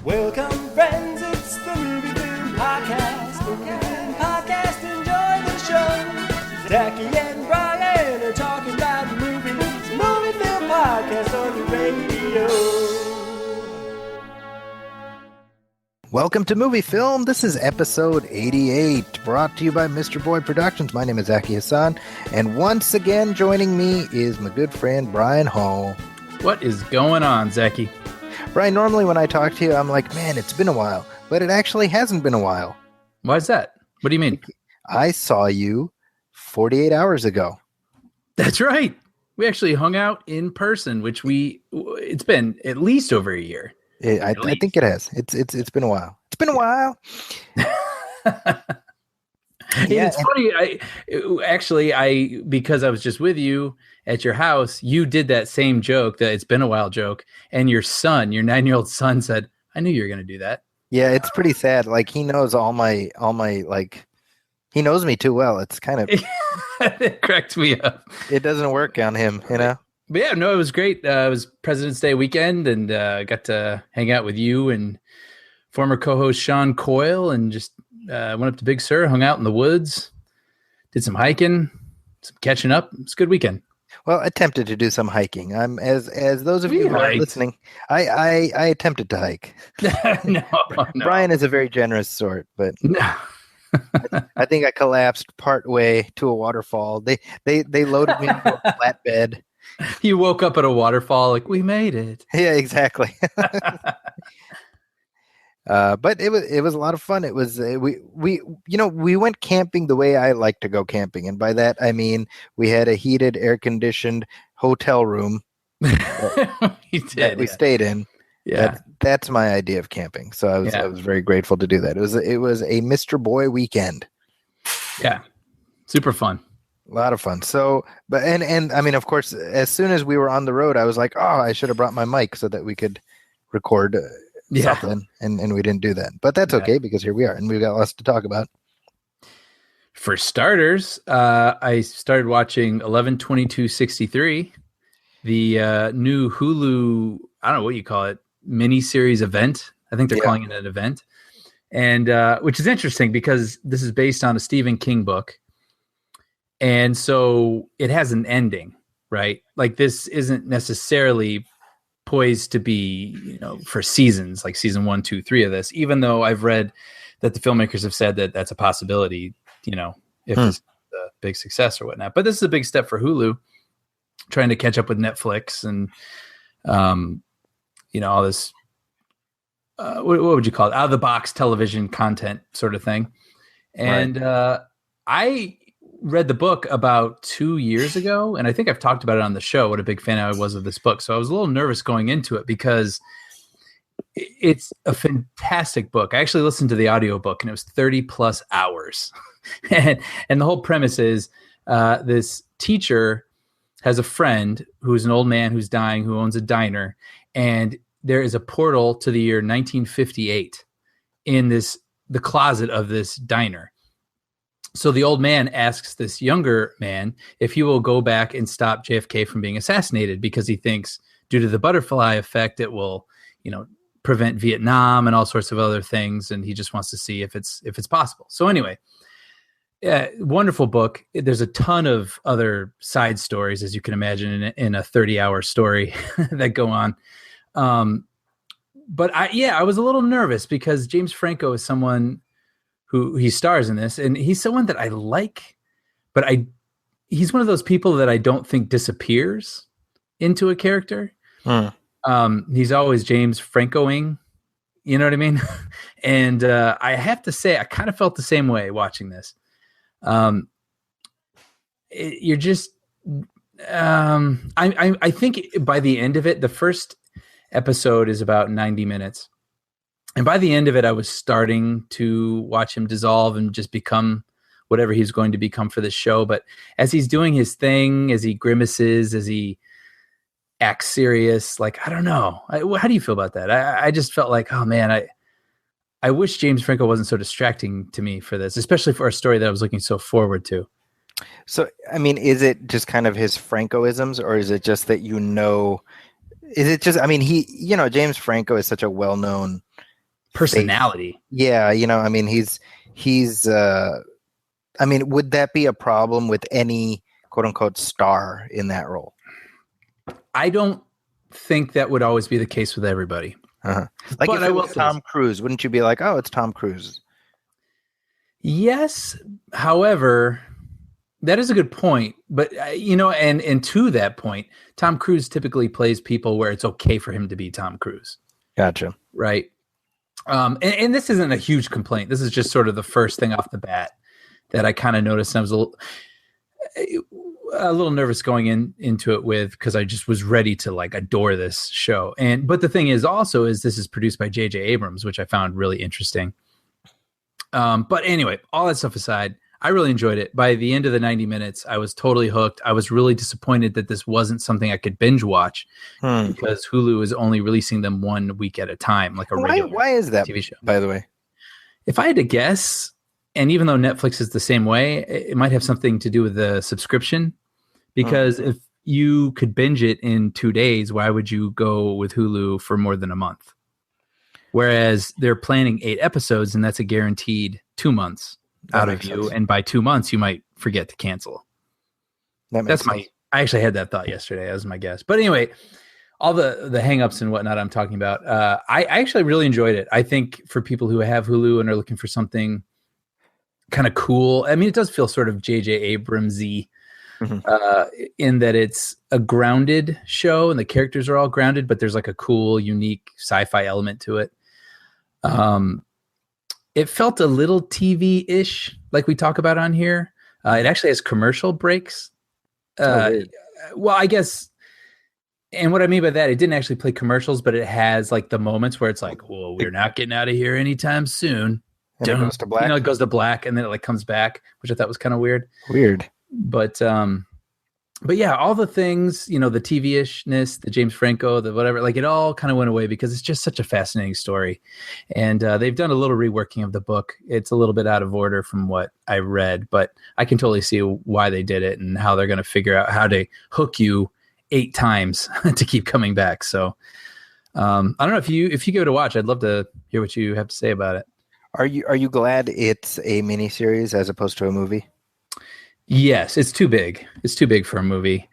Welcome, friends, it's the Movie Film Podcast. The Movie Film Podcast, enjoy the show. Zaki and Ryan are talking about movies. Movie Film Podcast on the radio. Welcome to Movie Film. This is episode 88, brought to you by Mr. Boy Productions. My name is Zaki Hassan, and once again joining me is my good friend Brian Hall. What is going on, Zaki? Brian, normally when I talk to you, I'm like, man, it's been a while. But it actually hasn't been a while. Why is that? What do you mean? I saw you 48 hours ago. That's right. We actually hung out in person, which it's been at least over a year. I think it has. It's been a while. It's been a while. It's funny. Because I was just with you at your house, you did that same joke, that it's been a while joke, and your 9-year-old son said, "I knew you were going to do that." Yeah, it's pretty sad. Like, he knows all my like, he knows me too well. It's kind of it cracked me up. It doesn't work on him, you know. But yeah, no, it was great. It was President's Day weekend, and got to hang out with you and former co-host Sean Coyle, and just went up to Big Sur, hung out in the woods, did some hiking, some catching up. It's a good weekend. Well, attempted to do some hiking. I'm as those of you who are listening, I attempted to hike. No. Brian is a very generous sort, but no. I think I collapsed part way to a waterfall. They loaded me into a flatbed. You woke up at a waterfall, like, we made it. Yeah, exactly. But it was a lot of fun. It was we went camping the way I like to go camping, and by that I mean we had a heated, air conditioned hotel room that we stayed in. Yeah, that's my idea of camping. So I was very grateful to do that. It was a Mr. Boy weekend. Yeah, super fun. A lot of fun. So, but and I mean, of course, as soon as we were on the road, I was like, oh, I should have brought my mic so that we could record something, and we didn't do that. But that's okay, because here we are, and we've got lots to talk about. For starters, I started watching 11/22/63, the new Hulu, I don't know what you call it, miniseries event. I think they're calling it an event, and which is interesting because this is based on a Stephen King book. And so it has an ending, right? Like, this isn't necessarily poised to be, for seasons, like season 1, 2, 3 of this, even though I've read that the filmmakers have said that that's a possibility, if it's a big success or whatnot. But this is a big step for Hulu, trying to catch up with Netflix and, all this, what would you call it? Out of the box television content sort of thing. And I read the book about 2 years ago, and I think I've talked about it on the show, what a big fan I was of this book. So I was a little nervous going into it because it's a fantastic book. I actually listened to the audiobook, and it was 30 plus hours. and the whole premise is this teacher has a friend who's an old man who's dying, who owns a diner, and there is a portal to the year 1958 in the closet of this diner. So the old man asks this younger man if he will go back and stop JFK from being assassinated, because he thinks, due to the butterfly effect, it will, prevent Vietnam and all sorts of other things. And he just wants to see if it's possible. So anyway, wonderful book. There's a ton of other side stories, as you can imagine, in a 30-hour story that go on. But I was a little nervous because James Franco is someone who he stars in this, and he's someone that I like, but he's one of those people that I don't think disappears into a character. He's always James Franco-ing, you know what I mean? And I have to say, I kind of felt the same way watching this. You're just, I think by the end of it, the first episode is about 90 minutes. And by the end of it, I was starting to watch him dissolve and just become whatever he's going to become for the show. But as he's doing his thing, as he grimaces, as he acts serious, like, I don't know. How do you feel about that? I just felt like, oh man, I wish James Franco wasn't so distracting to me for this, especially for a story that I was looking so forward to. So, I mean, is it just kind of his Francoisms, or is it just that is it just, I mean, James Franco is such a well-known personality. Yeah, I mean, he's I mean, would that be a problem with any quote unquote star in that role? I don't think that would always be the case with everybody. Like but if it was Tom Cruise, wouldn't you be like, oh, it's Tom Cruise? Yes. However, that is a good point. But, and to that point, Tom Cruise typically plays people where it's okay for him to be Tom Cruise. Gotcha. Right. And this isn't a huge complaint. This is just sort of the first thing off the bat that I kind of noticed. I was a little nervous going into it with, because I just was ready to like adore this show. But the thing is also is this is produced by JJ Abrams, which I found really interesting. But anyway, all that stuff aside, I really enjoyed it. By the end of the 90 minutes, I was totally hooked. I was really disappointed that this wasn't something I could binge watch because Hulu is only releasing them 1 week at a time, like a regular why is that TV show. By the way, if I had to guess, and even though Netflix is the same way, it might have something to do with the subscription, because if you could binge it in 2 days, why would you go with Hulu for more than a month? Whereas they're planning 8 episodes, and that's a guaranteed 2 months out of you. Sense. And by 2 months, you might forget to cancel. I actually had that thought yesterday as my guess. But anyway, all the hangups and whatnot I'm talking about, I actually really enjoyed it. I think for people who have Hulu and are looking for something kind of cool, I mean, it does feel sort of JJ Abrams-y in that it's a grounded show and the characters are all grounded, but there's like a cool, unique sci-fi element to it. It felt a little TV-ish, like we talk about on here. It actually has commercial breaks. Well, I guess, and what I mean by that, it didn't actually play commercials, but it has like the moments where it's like, "Well, we're not getting out of here anytime soon." And it goes to black. It goes to black, and then it like comes back, which I thought was kind of weird. But yeah, all the things, the TV-ishness, the James Franco, the whatever, like it all kind of went away because it's just such a fascinating story. And they've done a little reworking of the book. It's a little bit out of order from what I read, but I can totally see why they did it and how they're going to figure out how to hook you 8 times to keep coming back. So I don't know if you give it a watch, I'd love to hear what you have to say about it. Are you glad it's a miniseries as opposed to a movie? Yes, it's too big. It's too big for a movie.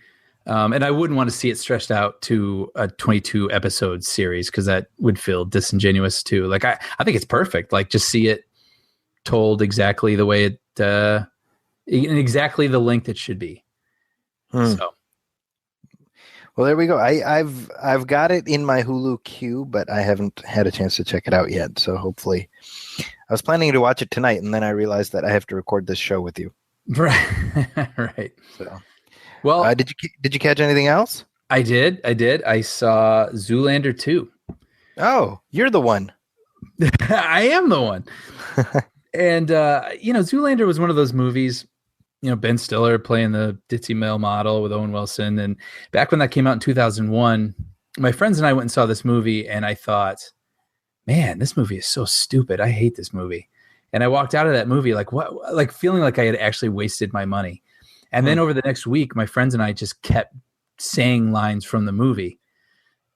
And I wouldn't want to see it stretched out to a 22 episode series because that would feel disingenuous too. Like I think it's perfect. Like just see it told exactly the way it, in exactly the length it should be. So. Well, there we go. I've got it in my Hulu queue, but I haven't had a chance to check it out yet. So hopefully, I was planning to watch it tonight, and then I realized that I have to record this show with you. Right. So, well, did you catch anything else? I did. I saw Zoolander 2. Oh, you're the one. I am the one. And Zoolander was one of those movies. Ben Stiller playing the ditzy male model with Owen Wilson, and back when that came out in 2001, my friends and I went and saw this movie, and I thought, man, this movie is so stupid. I hate this movie. And I walked out of that movie like feeling like I had actually wasted my money. And then over the next week, my friends and I just kept saying lines from the movie.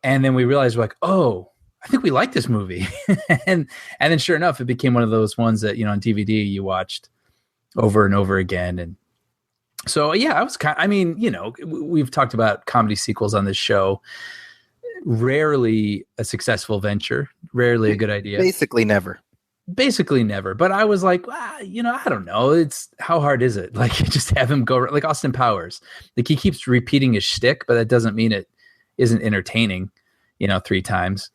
And then we realized we're like, oh, I think we like this movie. and then sure enough, it became one of those ones that, on DVD you watched over and over again. And so, yeah, we've talked about comedy sequels on this show. Rarely a successful venture, rarely a good idea. Basically never. But I was like, I don't know. It's how hard is it? Like, just have him go like Austin Powers. Like he keeps repeating his shtick, but that doesn't mean it isn't entertaining, 3 times.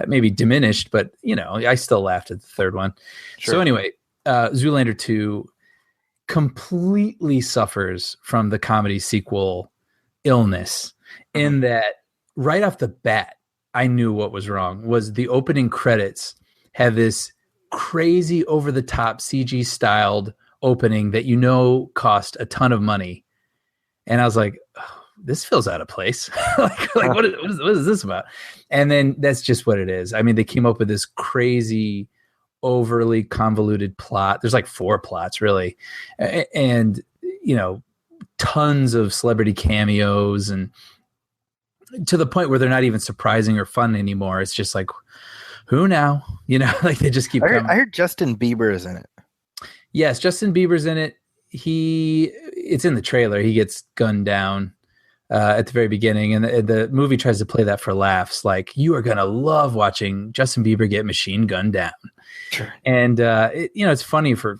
Maybe diminished, but I still laughed at the third one. Sure. So anyway, Zoolander 2 completely suffers from the comedy sequel illness in that right off the bat, I knew what was wrong. Was the opening credits have this crazy over the top CG styled opening that cost a ton of money, and I was like, oh, this feels out of place. What is this about? And then that's just what it is. I mean, they came up with this crazy overly convoluted plot. There's like 4 plots really, and tons of celebrity cameos, and to the point where they're not even surprising or fun anymore. It's just like, who now? Like they just keep coming. I heard Justin Bieber is in it. Yes, Justin Bieber's in it. It's in the trailer. He gets gunned down at the very beginning, and the movie tries to play that for laughs. Like, you are gonna love watching Justin Bieber get machine gunned down. Sure. And it's funny for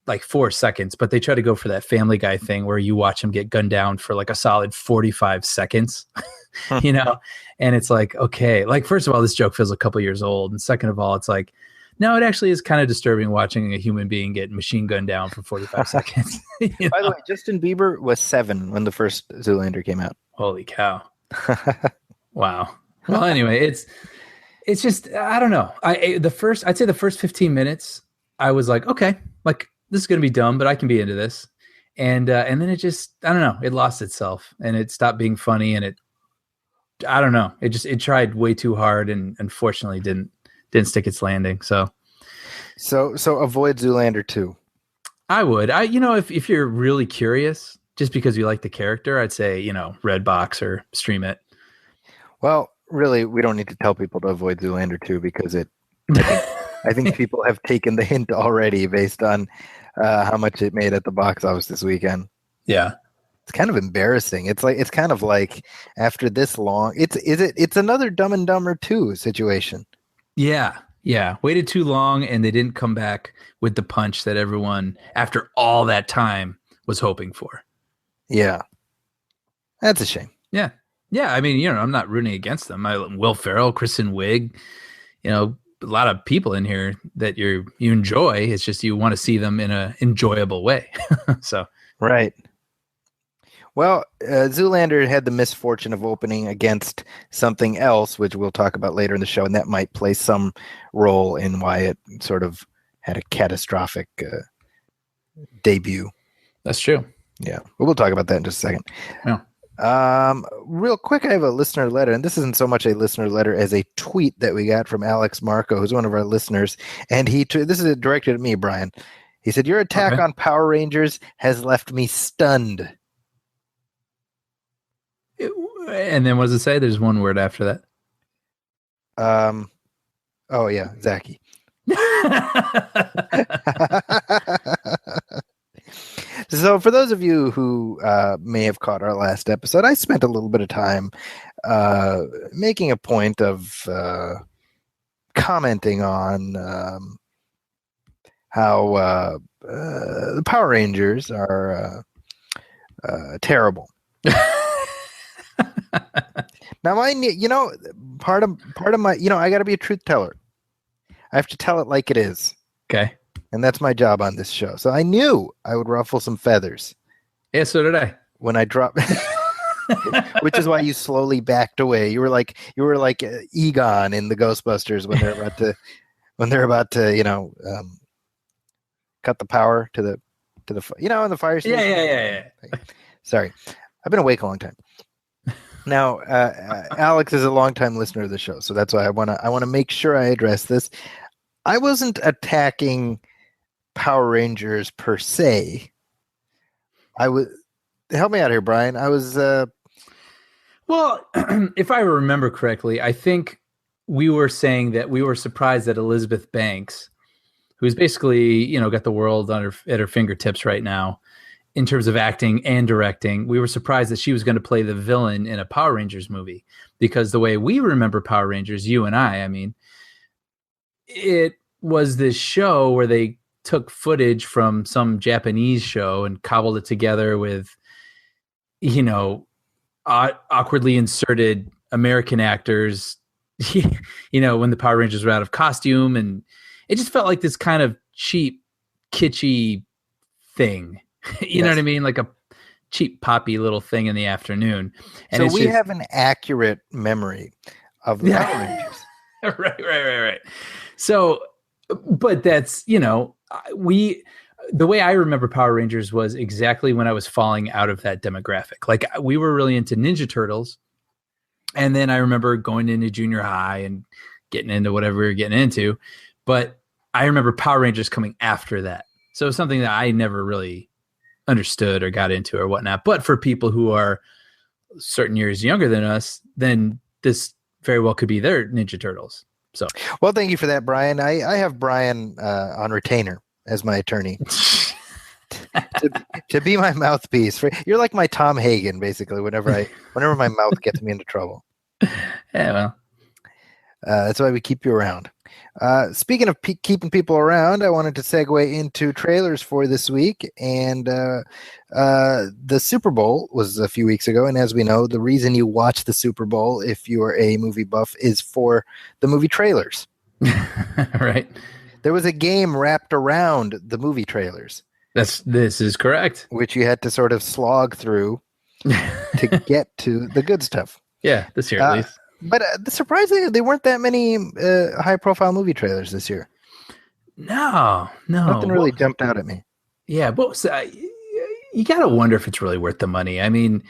like 4 seconds, but they try to go for that Family Guy thing where you watch him get gunned down for like a solid 45 seconds. And it's like, okay, like, first of all, this joke feels a couple years old, and second of all, it's like, no, it actually is kind of disturbing watching a human being get machine gunned down for 45 seconds. By the way, Justin Bieber was 7 when the first Zoolander came out. Holy cow. Wow. Well, anyway, it's just, I don't know. I'd say the first 15 minutes, I was like, okay, like, this is going to be dumb, but I can be into this. And then it just, I don't know, it lost itself and it stopped being funny, and I don't know. It tried way too hard, and unfortunately didn't stick its landing. So avoid Zoolander 2. I would. If you're really curious, just because you like the character, I'd say, Redbox or stream it. Well, really, we don't need to tell people to avoid Zoolander 2 because I think people have taken the hint already based on how much it made at the box office this weekend. Yeah. It's kind of embarrassing. It's kind of like, after this long, it's another Dumb and Dumber 2 situation. Yeah. Waited too long, and they didn't come back with the punch that everyone, after all that time, was hoping for. Yeah. That's a shame. Yeah. I mean, I'm not rooting against them. Will Ferrell, Kristen Wiig, a lot of people in here that you enjoy. It's just you want to see them in an enjoyable way. So right. Well, Zoolander had the misfortune of opening against something else, which we'll talk about later in the show, and that might play some role in why it sort of had a catastrophic debut. That's true. Yeah, but we'll talk about that in just a second. Yeah. Real quick, I have a listener letter, and this isn't so much a listener letter as a tweet that we got from Alex Marco, who's one of our listeners, and this is directed at me, Brian. He said, "Your attack on Power Rangers has left me stunned." And then what does it say? There's one word after that. Oh yeah, Zaki. So for those of you who may have caught our last episode, I spent a little bit of time making a point of commenting on how the Power Rangers are terrible. Now, part of my, I got to be a truth teller. I have to tell it like it is. Okay. And that's my job on this show. So I knew I would ruffle some feathers. Yeah, so did I. When I dropped, which is why you slowly backed away. You were like Egon in the Ghostbusters when they're about to, cut the power to the, in the fire station. Yeah. Sorry, I've been awake a long time. Now, Alex is a longtime listener of the show, so that's why I want to make sure I address this. I wasn't attacking Power Rangers per se. Help me out here, Brian. I was well, if I remember correctly, I think we were saying that we were surprised that Elizabeth Banks, who's basically, got the world at her fingertips right now, in terms of acting and directing, we were surprised that she was going to play the villain in a Power Rangers movie, because the way we remember Power Rangers, you and I mean, it was this show where they took footage from some Japanese show and cobbled it together with, awkwardly inserted American actors, when the Power Rangers were out of costume. And it just felt like this kind of cheap, kitschy thing. You know what I mean? Like a cheap poppy little thing in the afternoon. And so we have an accurate memory of the Power Rangers. Right. So, but that's, the way I remember Power Rangers was exactly when I was falling out of that demographic. Like, we were really into Ninja Turtles. And then I remember going into junior high and getting into whatever we were getting into. But I remember Power Rangers coming after that. So it was something that I never really understood or got into or whatnot. But for people who are certain years younger than us, then this very well could be their Ninja Turtles. So, Well, thank you for that, Brian. I have Brian on retainer as my attorney to be my mouthpiece. You're like my Tom Hagen, basically. Whenever my mouth gets me into trouble. yeah, well, that's why we keep you around. Speaking of keeping people around, I wanted to segue into trailers for this week. And the Super Bowl was a few weeks ago. And as we know, the reason you watch the Super Bowl, if you are a movie buff, is for the movie trailers. right. There was a game wrapped around the movie trailers. This is correct. Which you had to sort of slog through to get to the good stuff. Yeah, this year at least. But surprisingly, there weren't that many high-profile movie trailers this year. No. Nothing really jumped out at me. Yeah, but you got to wonder if it's really worth the money. I mean,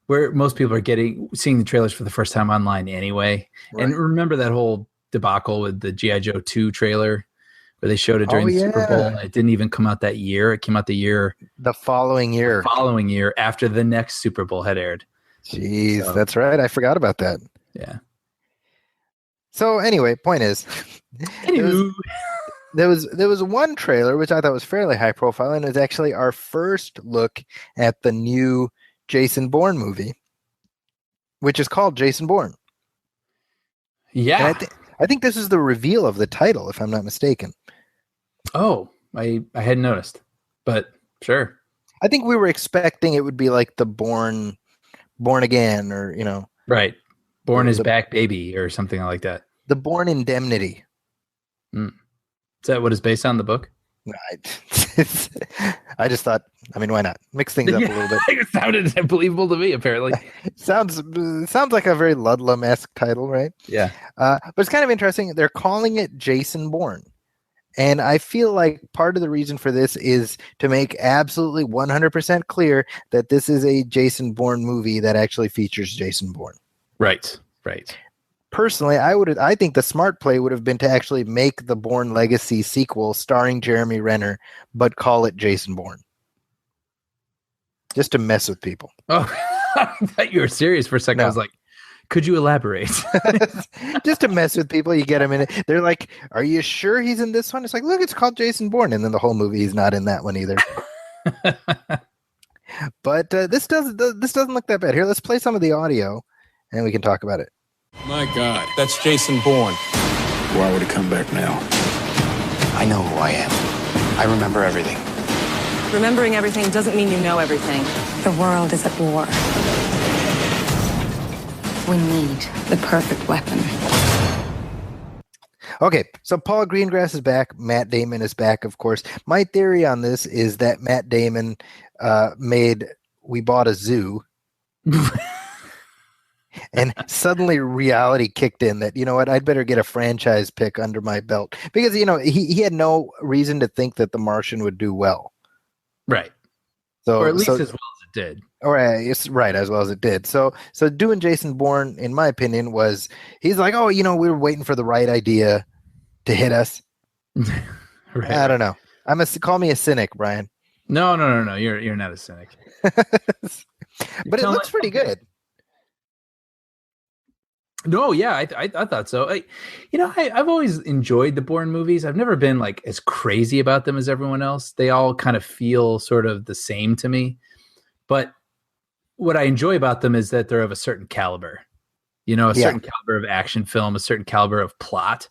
where most people are seeing the trailers for the first time online anyway. Right. And remember that whole debacle with the G.I. Joe 2 trailer where they showed it during the Super Bowl. And it didn't even come out that year. It came out the following year after the next Super Bowl had aired. Jeez, that's right. I forgot about that. Yeah. So anyway, point is, there was one trailer which I thought was fairly high profile, and it was actually our first look at the new Jason Bourne movie, which is called Jason Bourne. Yeah. And I think this is the reveal of the title, if I'm not mistaken. Oh, I hadn't noticed, but sure. I think we were expecting it would be like the Born Again, or right. Born is Back Baby or something like that. The Bourne Indemnity. Is that what is based on the book? I just thought, why not? Mix things up a little bit. It sounded believable to me, apparently. Sounds like a very Ludlum-esque title, right? Yeah. But it's kind of interesting. They're calling it Jason Bourne. And I feel like part of the reason for this is to make absolutely 100% clear that this is a Jason Bourne movie that actually features Jason Bourne. Right. Personally, I think the smart play would have been to actually make the Bourne Legacy sequel starring Jeremy Renner, but call it Jason Bourne. Just to mess with people. Oh, I thought you were serious for a second. No. I was like, could you elaborate? Just to mess with people, you get him in it. They're like, are you sure he's in this one? It's like, look, it's called Jason Bourne. And then the whole movie, he's not in that one either. But this doesn't look that bad. Here, let's play some of the audio and we can talk about it. My God, that's Jason Bourne. Why would he come back now? I know who I am. I remember everything. Remembering everything doesn't mean you know everything. The world is at war. We need the perfect weapon. Okay, so Paul Greengrass is back. Matt Damon is back, of course. My theory on this is that Matt Damon We Bought a Zoo. And suddenly reality kicked in that, you know what, I'd better get a franchise pick under my belt. Because, he had no reason to think that The Martian would do well. Right. So, or at least as well as it did. It's right, as well as it did. So doing Jason Bourne, in my opinion, he's like, we were waiting for the right idea to hit us. Right. I don't know. Call me a cynic, Brian. No. You're not a cynic. But it looks pretty good. No, yeah, I thought so. I've always enjoyed the Bourne movies. I've never been like as crazy about them as everyone else. They all kind of feel sort of the same to me. But what I enjoy about them is that they're of a certain caliber. Certain caliber of action film, a certain caliber of plot.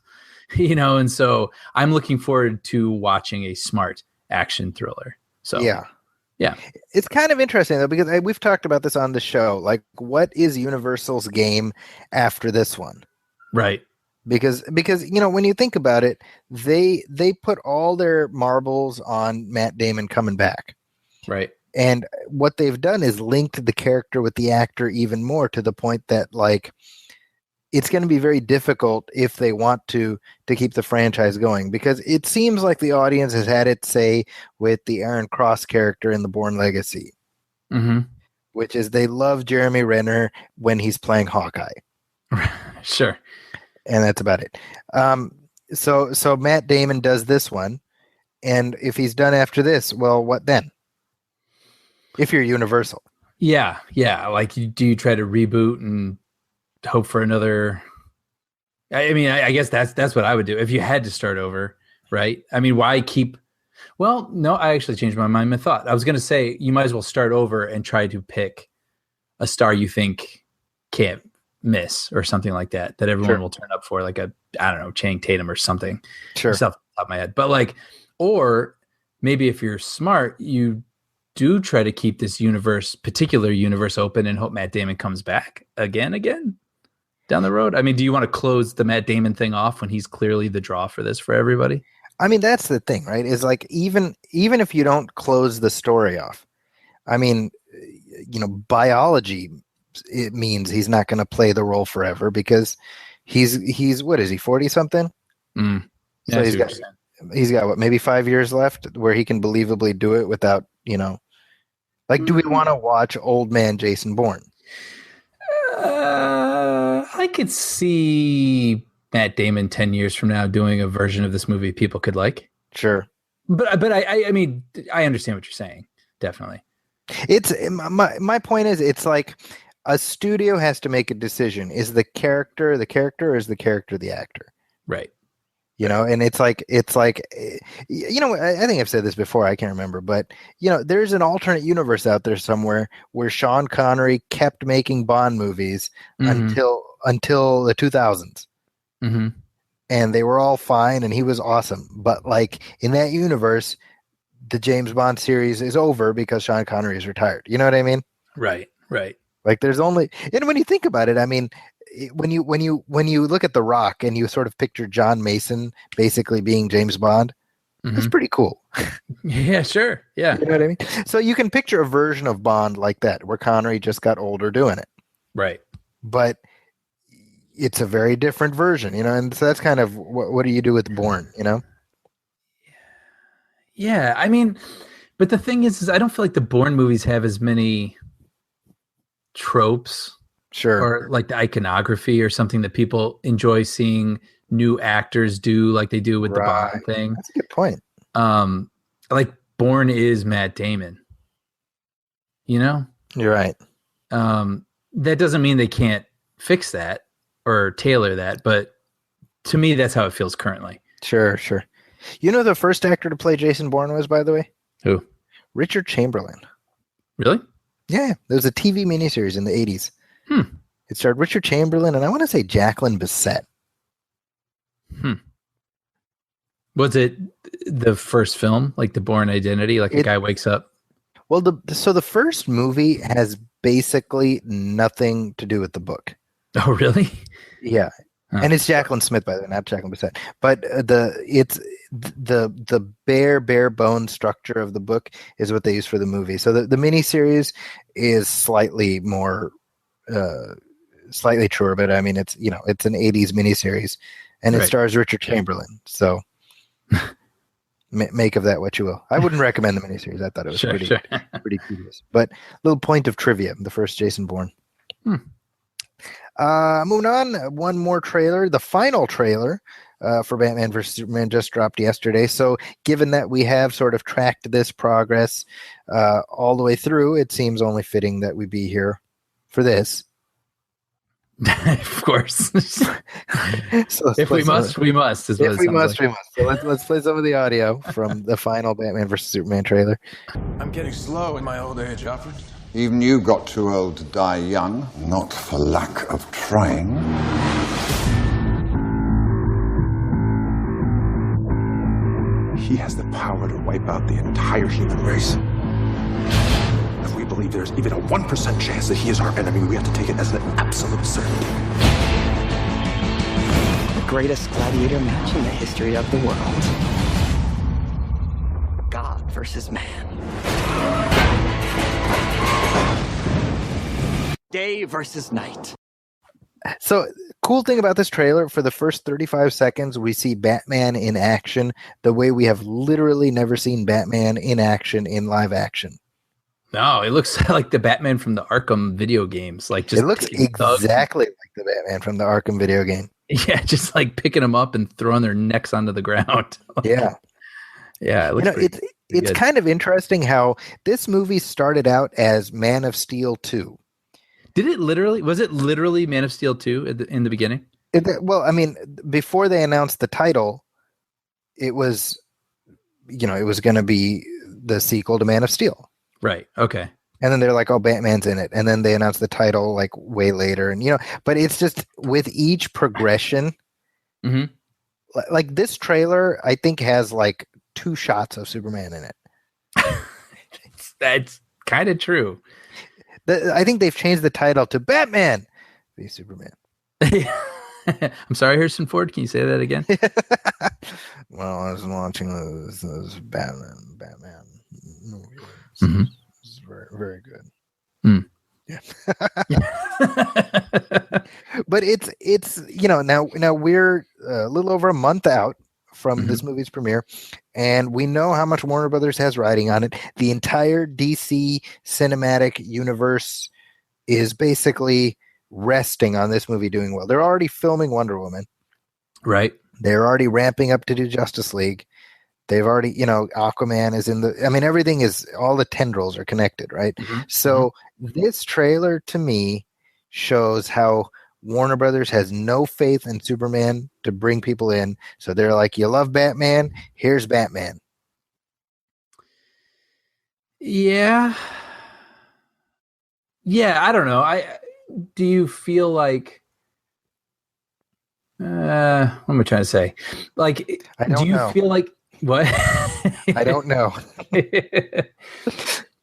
And so I'm looking forward to watching a smart action thriller. So yeah. It's kind of interesting, though, because we've talked about this on the show. Like, what is Universal's game after this one? Right. Because when you think about it, they put all their marbles on Matt Damon coming back. Right. And what they've done is linked the character with the actor even more, to the point that, like, it's going to be very difficult if they want to keep the franchise going, because it seems like the audience has had its say with the Aaron Cross character in the Bourne Legacy, which is they love Jeremy Renner when he's playing Hawkeye. Sure. And that's about it. So Matt Damon does this one, and if he's done after this, well, what then? If you're Universal. Yeah. Like, do you try to reboot and hope for another I mean, I guess that's what I would do if you had to start over, right? I mean, why keep? Well, no, I actually changed my mind. My thought. I was going to say you might as well start over and try to pick a star you think can't miss or something like that everyone will turn up for, like I don't know, Channing Tatum or something. Sure. Just off the top of my head, but like, or maybe if you're smart, you do try to keep this particular universe open and hope Matt Damon comes back again down the road. I mean, do you want to close the Matt Damon thing off when he's clearly the draw for this for everybody? I mean, that's the thing, right? Is like even if you don't close the story off, I mean, biology, it means he's not going to play the role forever because he's what is he, 40 something? Yeah, so he's got what, maybe 5 years left where he can believably do it without, like, do we want to watch old man Jason Bourne? I could see Matt Damon 10 years from now doing a version of this movie people could like. Sure. But I mean, I understand what you're saying. Definitely. It's my point is, it's like a studio has to make a decision. Is the character or is the character the actor? Right. And it's like, I think I've said this before. I can't remember, but there's an alternate universe out there somewhere where Sean Connery kept making Bond movies until the 2000s. Mm-hmm. And they were all fine and he was awesome. But like in that universe, the James Bond series is over because Sean Connery is retired. You know what I mean? Right. Like there's only, and when you think about it, I mean, when you look at The Rock and you sort of picture John Mason basically being James Bond, that's pretty cool. Yeah, sure. Yeah. You know what I mean? So you can picture a version of Bond like that where Connery just got older doing it. Right. But it's a very different version, and so that's kind of what do you do with Bourne, Yeah, I mean, but the thing is I don't feel like the Bourne movies have as many tropes, or like the iconography or something that people enjoy seeing new actors do, like they do with the Bond thing. That's a good point. Like Bourne is Matt Damon. You're right. That doesn't mean they can't fix that or tailor that, but to me, that's how it feels currently. Sure. The first actor to play Jason Bourne was, by the way? Who? Richard Chamberlain. Really? Yeah. There was a TV miniseries in the 80s. It starred Richard Chamberlain and I want to say Jacqueline Bisset. Was it the first film, like The Bourne Identity, like a guy wakes up? Well, the first movie has basically nothing to do with the book. Oh, really? Yeah. Huh. And it's Jacqueline Smith, by the way, not Jacqueline Bisset. But the bare bone structure of the book is what they use for the movie. So the miniseries is slightly more, slightly truer, but I mean, it's an 80s miniseries and it stars Richard Chamberlain. So make of that what you will. I wouldn't recommend the miniseries. I thought it was pretty tedious. But little point of trivia, the first Jason Bourne. Moving on, one more trailer. The final trailer for Batman vs. Superman just dropped yesterday. So given that we have sort of tracked this progress all the way through, it seems only fitting that we be here for this. Of course. So if we must, we must. If we must, we must. So let's play some of the audio from the final Batman vs. Superman trailer. I'm getting slow in my old age, Alfred. Even you got too old to die young, not for lack of trying. He has the power to wipe out the entire human race. If we believe there's even a 1% chance that he is our enemy, we have to take it as an absolute certainty. The greatest gladiator match in the history of the world. God versus man. Day versus night. So, cool thing about this trailer, for the first 35 seconds, we see Batman in action the way we have literally never seen Batman in action in live action. No, it looks like the Batman from the Arkham video games. Like, just it looks exactly like the Batman from the Arkham video game. Yeah, just like picking them up and throwing their necks onto the ground. Yeah. Yeah, it looks it's kind of interesting how this movie started out as Man of Steel 2. Was it literally Man of Steel 2 in the beginning? Well, I mean, before they announced the title, it was, it was going to be the sequel to Man of Steel. Right. Okay. And then they're like, oh, Batman's in it. And then they announced the title like way later. And, but it's just with each progression, like this trailer, I think has like 2 shots of Superman in it. That's kind of true. I think they've changed the title to Batman v Superman. I'm sorry, Harrison Ford. Can you say that again? Well, I was watching those Batman movies. It's very, very good. Yeah. But it's now we're a little over a month out from this movie's premiere, and we know how much Warner Brothers has riding on it. The entire DC cinematic universe is basically resting on this movie doing well. They're already filming Wonder Woman. Right. They're already ramping up to do Justice League. They've already, Aquaman is everything is, all the tendrils are connected, right? So this trailer to me shows how Warner Brothers has no faith in Superman to bring people in. So they're like, you love Batman? Here's Batman. Yeah. Yeah, I don't know. Do you feel like what am I trying to say? Like, do you feel like what? I don't know.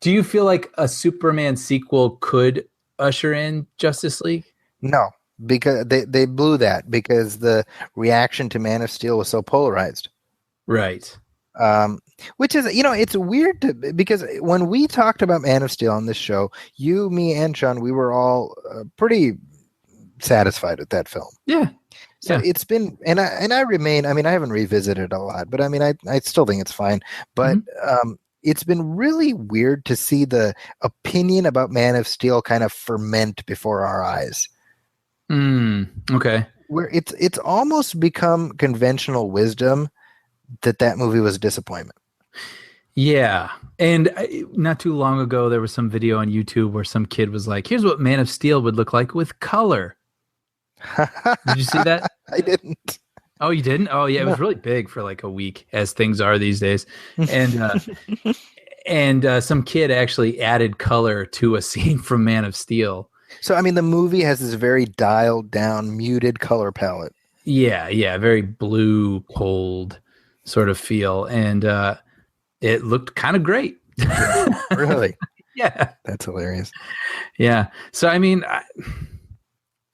Do you feel like a Superman sequel could usher in Justice League? No, because they blew that because the reaction to Man of Steel was so polarized. Right. Which is, it's weird because when we talked about Man of Steel on this show, you, me, and Sean, we were all pretty satisfied with that film. Yeah. So it's been, and I remain, I haven't revisited a lot, but I still think it's fine. But it's been really weird to see the opinion about Man of Steel kind of ferment before our eyes. Okay. Where it's almost become conventional wisdom that movie was a disappointment. Yeah. And not too long ago, there was some video on YouTube where some kid was like, here's what Man of Steel would look like with color. Did you see that? I didn't. Oh, you didn't? Oh, yeah. It was really big for like a week, as things are these days. And some kid actually added color to a scene from Man of Steel. So, the movie has this very dialed down, muted color palette. Yeah. Very blue, cold sort of feel. And it looked kind of great. Really? Yeah. That's hilarious. Yeah. So,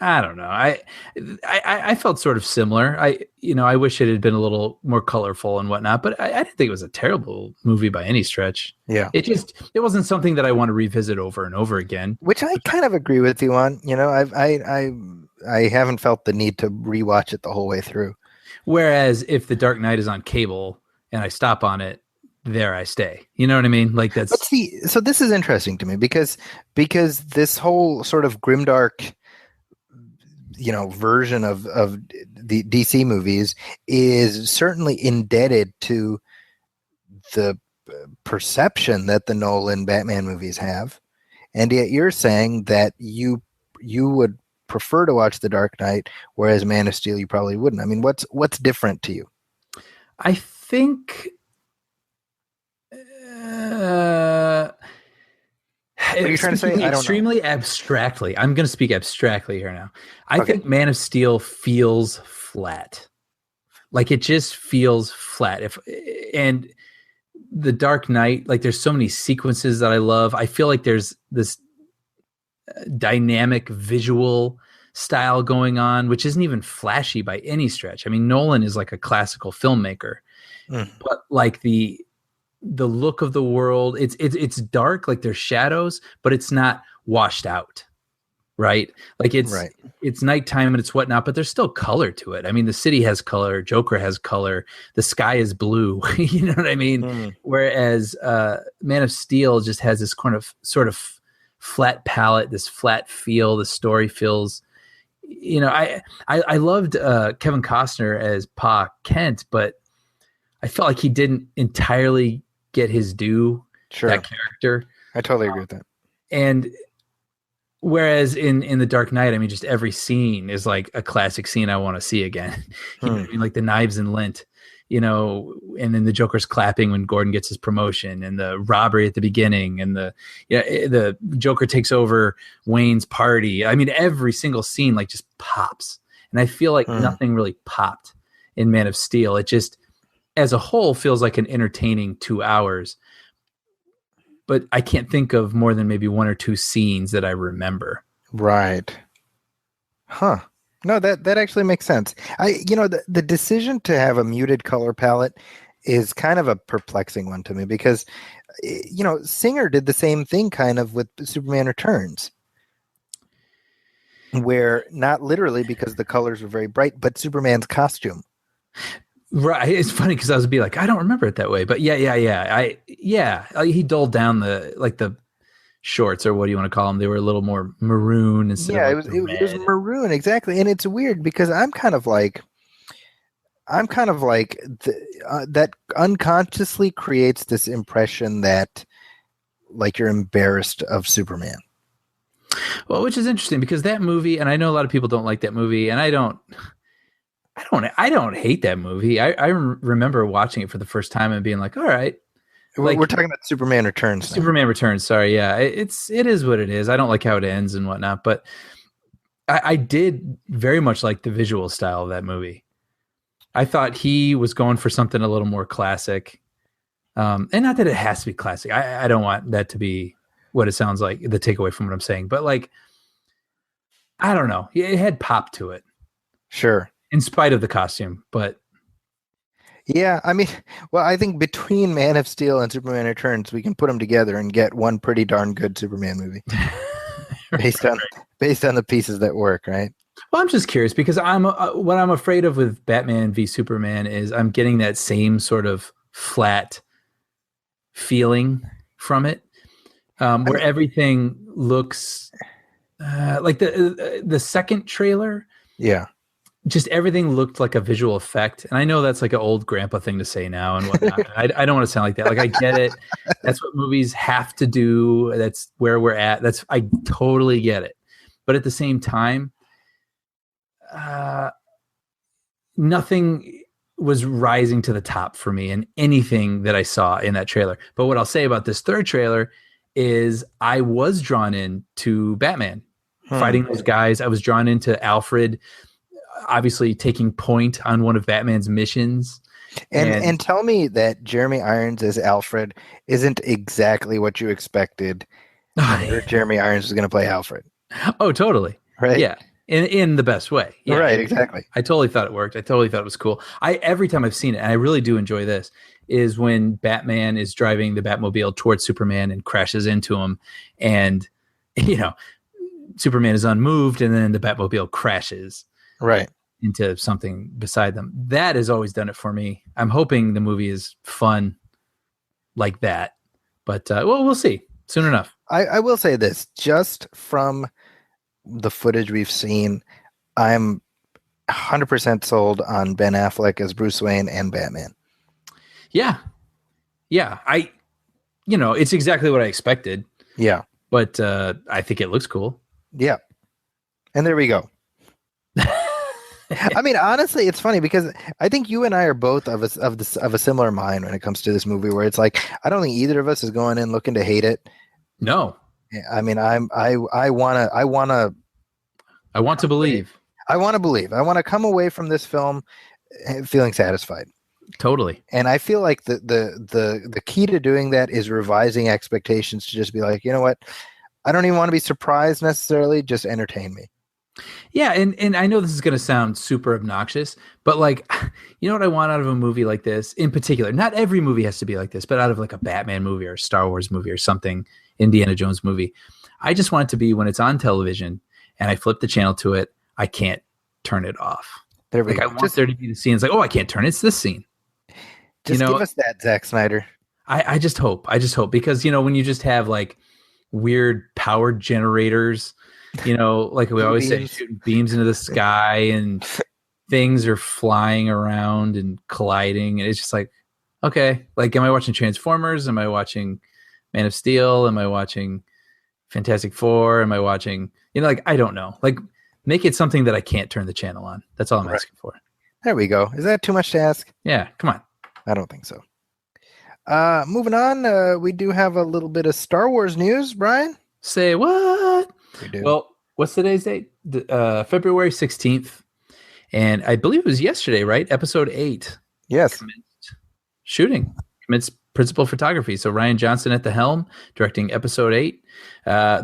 I don't know. I felt sort of similar. I wish it had been a little more colorful and whatnot, but I didn't think it was a terrible movie by any stretch. Yeah. It wasn't something that I want to revisit over and over again. Which I kind of agree with you on. I haven't felt the need to rewatch it the whole way through. Whereas if The Dark Knight is on cable and I stop on it, there I stay. You know what I mean? Like that's. But see, so this is interesting to me because this whole sort of grimdark, version of the DC movies is certainly indebted to the perception that the Nolan Batman movies have, and yet you're saying that you would prefer to watch The Dark Knight, whereas Man of Steel you probably wouldn't. What's different to you? I think. What are you trying to say? Extremely abstractly. I'm going to speak abstractly here now. I think Man of Steel feels flat. Like it just feels flat. And The Dark Knight, like there's so many sequences that I love. I feel like there's this dynamic visual style going on, which isn't even flashy by any stretch. Nolan is like a classical filmmaker, but like the look of the world, it's dark, like there's shadows, but it's not washed out, right? Like it's nighttime and it's whatnot, but there's still color to it. The city has color, Joker has color, the sky is blue. You know what I mean? Whereas Man of Steel just has this kind of sort of flat palette, this flat feel. The story feels, I loved Kevin Costner as Pa Kent, but I felt like he didn't entirely get his due. Sure. That character. I totally agree with that. And Whereas in The Dark Knight, I mean, just every scene is like a classic scene I want to see again. You know what I mean? Like the knives in Lint, and then the Joker's clapping when Gordon gets his promotion, and the robbery at the beginning, and the Joker takes over Wayne's party. I mean, every single scene like just pops. And I feel like nothing really popped in Man of Steel. It just, as a whole, feels like an entertaining 2 hours. But I can't think of more than maybe one or two scenes that I remember. Right. Huh. No, that actually makes sense. The decision to have a muted color palette is kind of a perplexing one to me because, Singer did the same thing kind of with Superman Returns, where not literally because the colors were very bright, but Superman's costume. Right. It's funny because I was be like, I don't remember it that way, but yeah. He dulled down the shorts, or what do you want to call them? They were a little more maroon instead of it was maroon, exactly. And it's weird because I'm kind of like that unconsciously creates this impression that like you're embarrassed of Superman. Well, which is interesting because that movie, and I know a lot of people don't like that movie, and I don't hate that movie. I remember watching it for the first time and being like, all right. Like, we're talking about Superman Returns. Superman Returns. Sorry. Yeah. It is what it is. I don't like how it ends and whatnot, but I did very much like the visual style of that movie. I thought he was going for something a little more classic. And not that it has to be classic. I don't want that to be what it sounds like, the takeaway from what I'm saying, but like, I don't know. It had pop to it. Sure. In spite of the costume, but yeah, I mean, well, I think between Man of Steel and Superman Returns, we can put them together and get one pretty darn good Superman movie based on the pieces that work, right? Well, I'm just curious because what I'm afraid of with Batman v Superman is I'm getting that same sort of flat feeling from it, where everything looks like the second trailer. Yeah. Just everything looked like a visual effect. And I know that's like an old grandpa thing to say now and whatnot. I don't want to sound like that. Like, I get it. That's what movies have to do. That's where we're at. I totally get it. But at the same time, nothing was rising to the top for me in anything that I saw in that trailer. But what I'll say about this third trailer is I was drawn into Batman fighting those guys. I was drawn into Alfred obviously taking point on one of Batman's missions. And tell me that Jeremy Irons as Alfred isn't exactly what you expected. Jeremy Irons was going to play Alfred. Oh, totally. Right. Yeah. In the best way. Yeah, right. Exactly. I totally thought it worked. I totally thought it was cool. Every time I've seen it, and I really do enjoy this, is when Batman is driving the Batmobile towards Superman and crashes into him. And, Superman is unmoved and then the Batmobile crashes. Right. Into something beside them. That has always done it for me. I'm hoping the movie is fun like that, but we'll see soon enough. I will say this, just from the footage we've seen, I'm 100% sold on Ben Affleck as Bruce Wayne and Batman. Yeah. It's exactly what I expected. Yeah. But I think it looks cool. Yeah. And there we go. I mean, honestly, it's funny because I think you and I are both of a similar mind when it comes to this movie, where it's like, I don't think either of us is going in looking to hate it. No. I mean, I want to believe. I want to come away from this film feeling satisfied. Totally. And I feel like the key to doing that is revising expectations to just be like, you know what? I don't even want to be surprised necessarily. Just entertain me. Yeah, and I know this is going to sound super obnoxious, but like, you know what I want out of a movie like this in particular? Not every movie has to be like this, but out of like a Batman movie or a Star Wars movie or something, Indiana Jones movie, I just want it to be when it's on television and I flip the channel to it, I can't turn it off. There we go. I want there to be the scene. It's like, oh, I can't turn it. It's this scene. Just give us that, Zack Snyder. I just hope because, when you just have like weird power generators, like we always say, shooting beams into the sky and things are flying around and colliding. And it's just like, okay, like, am I watching Transformers? Am I watching Man of Steel? Am I watching Fantastic Four? Am I watching, like, I don't know. Like, make it something that I can't turn the channel on. That's all I'm asking for. There we go. Is that too much to ask? Yeah, come on. I don't think so. Moving on, we do have a little bit of Star Wars news, Brian. Say what? We do. Well, what's today's date? February 16th. And I believe it was yesterday, right? Episode 8. Yes. Commenced principal photography. So Ryan Johnson at the helm, directing episode 8.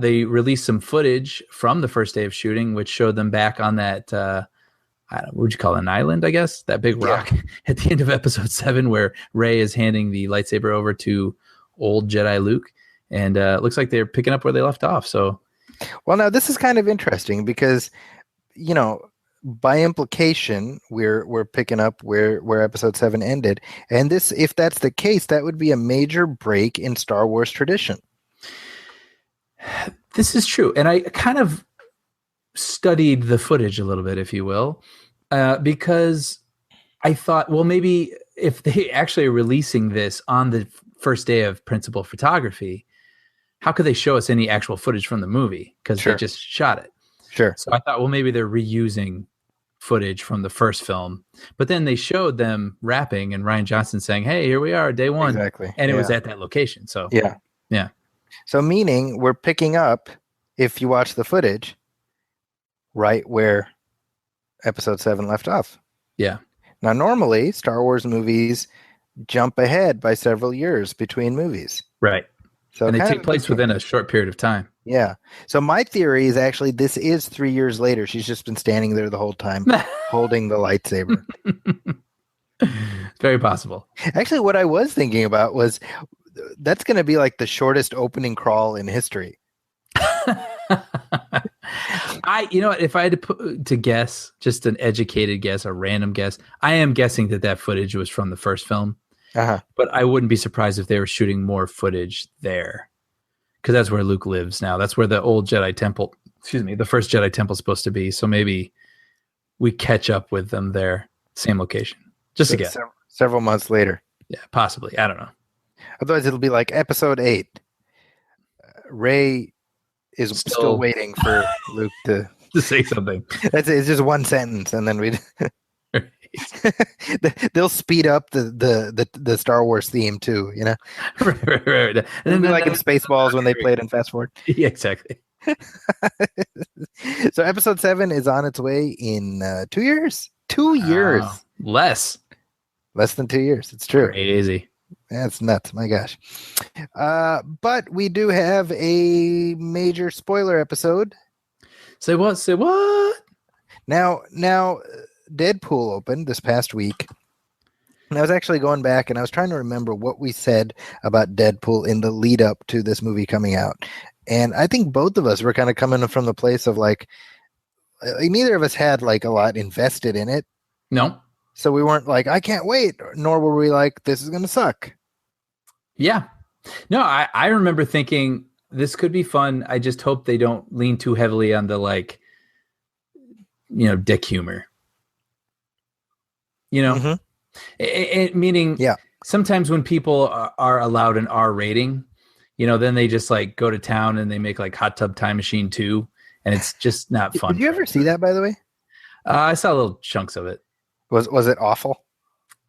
They released some footage from the first day of shooting, which showed them back on that, what would you call it, an island, I guess? That big rock at the end of episode 7, where Rey is handing the lightsaber over to old Jedi Luke. And it looks like they're picking up where they left off. So, well, now this is kind of interesting because, by implication, we're picking up where episode 7 ended. And this, if that's the case, that would be a major break in Star Wars tradition. This is true. And I kind of studied the footage a little bit, if you will, because I thought, well, maybe if they actually are releasing this on the first day of principal photography, how could they show us any actual footage from the movie? Because they just shot it. Sure. So I thought, well, maybe they're reusing footage from the first film. But then they showed them rapping and Ryan Johnson saying, hey, here we are, day 1. Exactly. And it was at that location. So yeah. So meaning we're picking up, if you watch the footage, right where episode 7 left off. Yeah. Now, normally Star Wars movies jump ahead by several years between movies. Right. So and they take place within a short period of time. Yeah. So my theory is actually this is 3 years later. She's just been standing there the whole time holding the lightsaber. It's very possible. Actually, what I was thinking about was that's going to be like the shortest opening crawl in history. If I had to guess, just an educated guess, a random guess, I am guessing that footage was from the first film. But I wouldn't be surprised if they were shooting more footage there, because that's where Luke lives now. That's where the old Jedi Temple, the first Jedi Temple is supposed to be. So maybe we catch up with them there, same location. Just a guess. Several months later. Yeah, possibly. I don't know. Otherwise, it'll be like episode 8. Rey is still waiting for Luke to say something. It's just one sentence, and then they'll speed up the Star Wars theme too, right. And then like in Spaceballs when they played in Fast Forward. Yeah, exactly. So episode 7 is on its way in 2 years. 2 years. Less than 2 years. It's true. Crazy. That's nuts. My gosh. But we do have a major spoiler episode. Say what? Now Deadpool opened this past week. And I was actually going back and I was trying to remember what we said about Deadpool in the lead up to this movie coming out. And I think both of us were kind of coming from the place of like neither of us had like a lot invested in it. No. So we weren't like, I can't wait, nor were we like, this is going to suck. Yeah. No, I remember thinking this could be fun. I just hope they don't lean too heavily on the like, dick humor. Meaning sometimes when people are allowed an R rating, then they just like go to town and they make like Hot Tub Time Machine 2, and it's just not fun. Did you ever see that, by the way? I saw little chunks of it. Was it awful?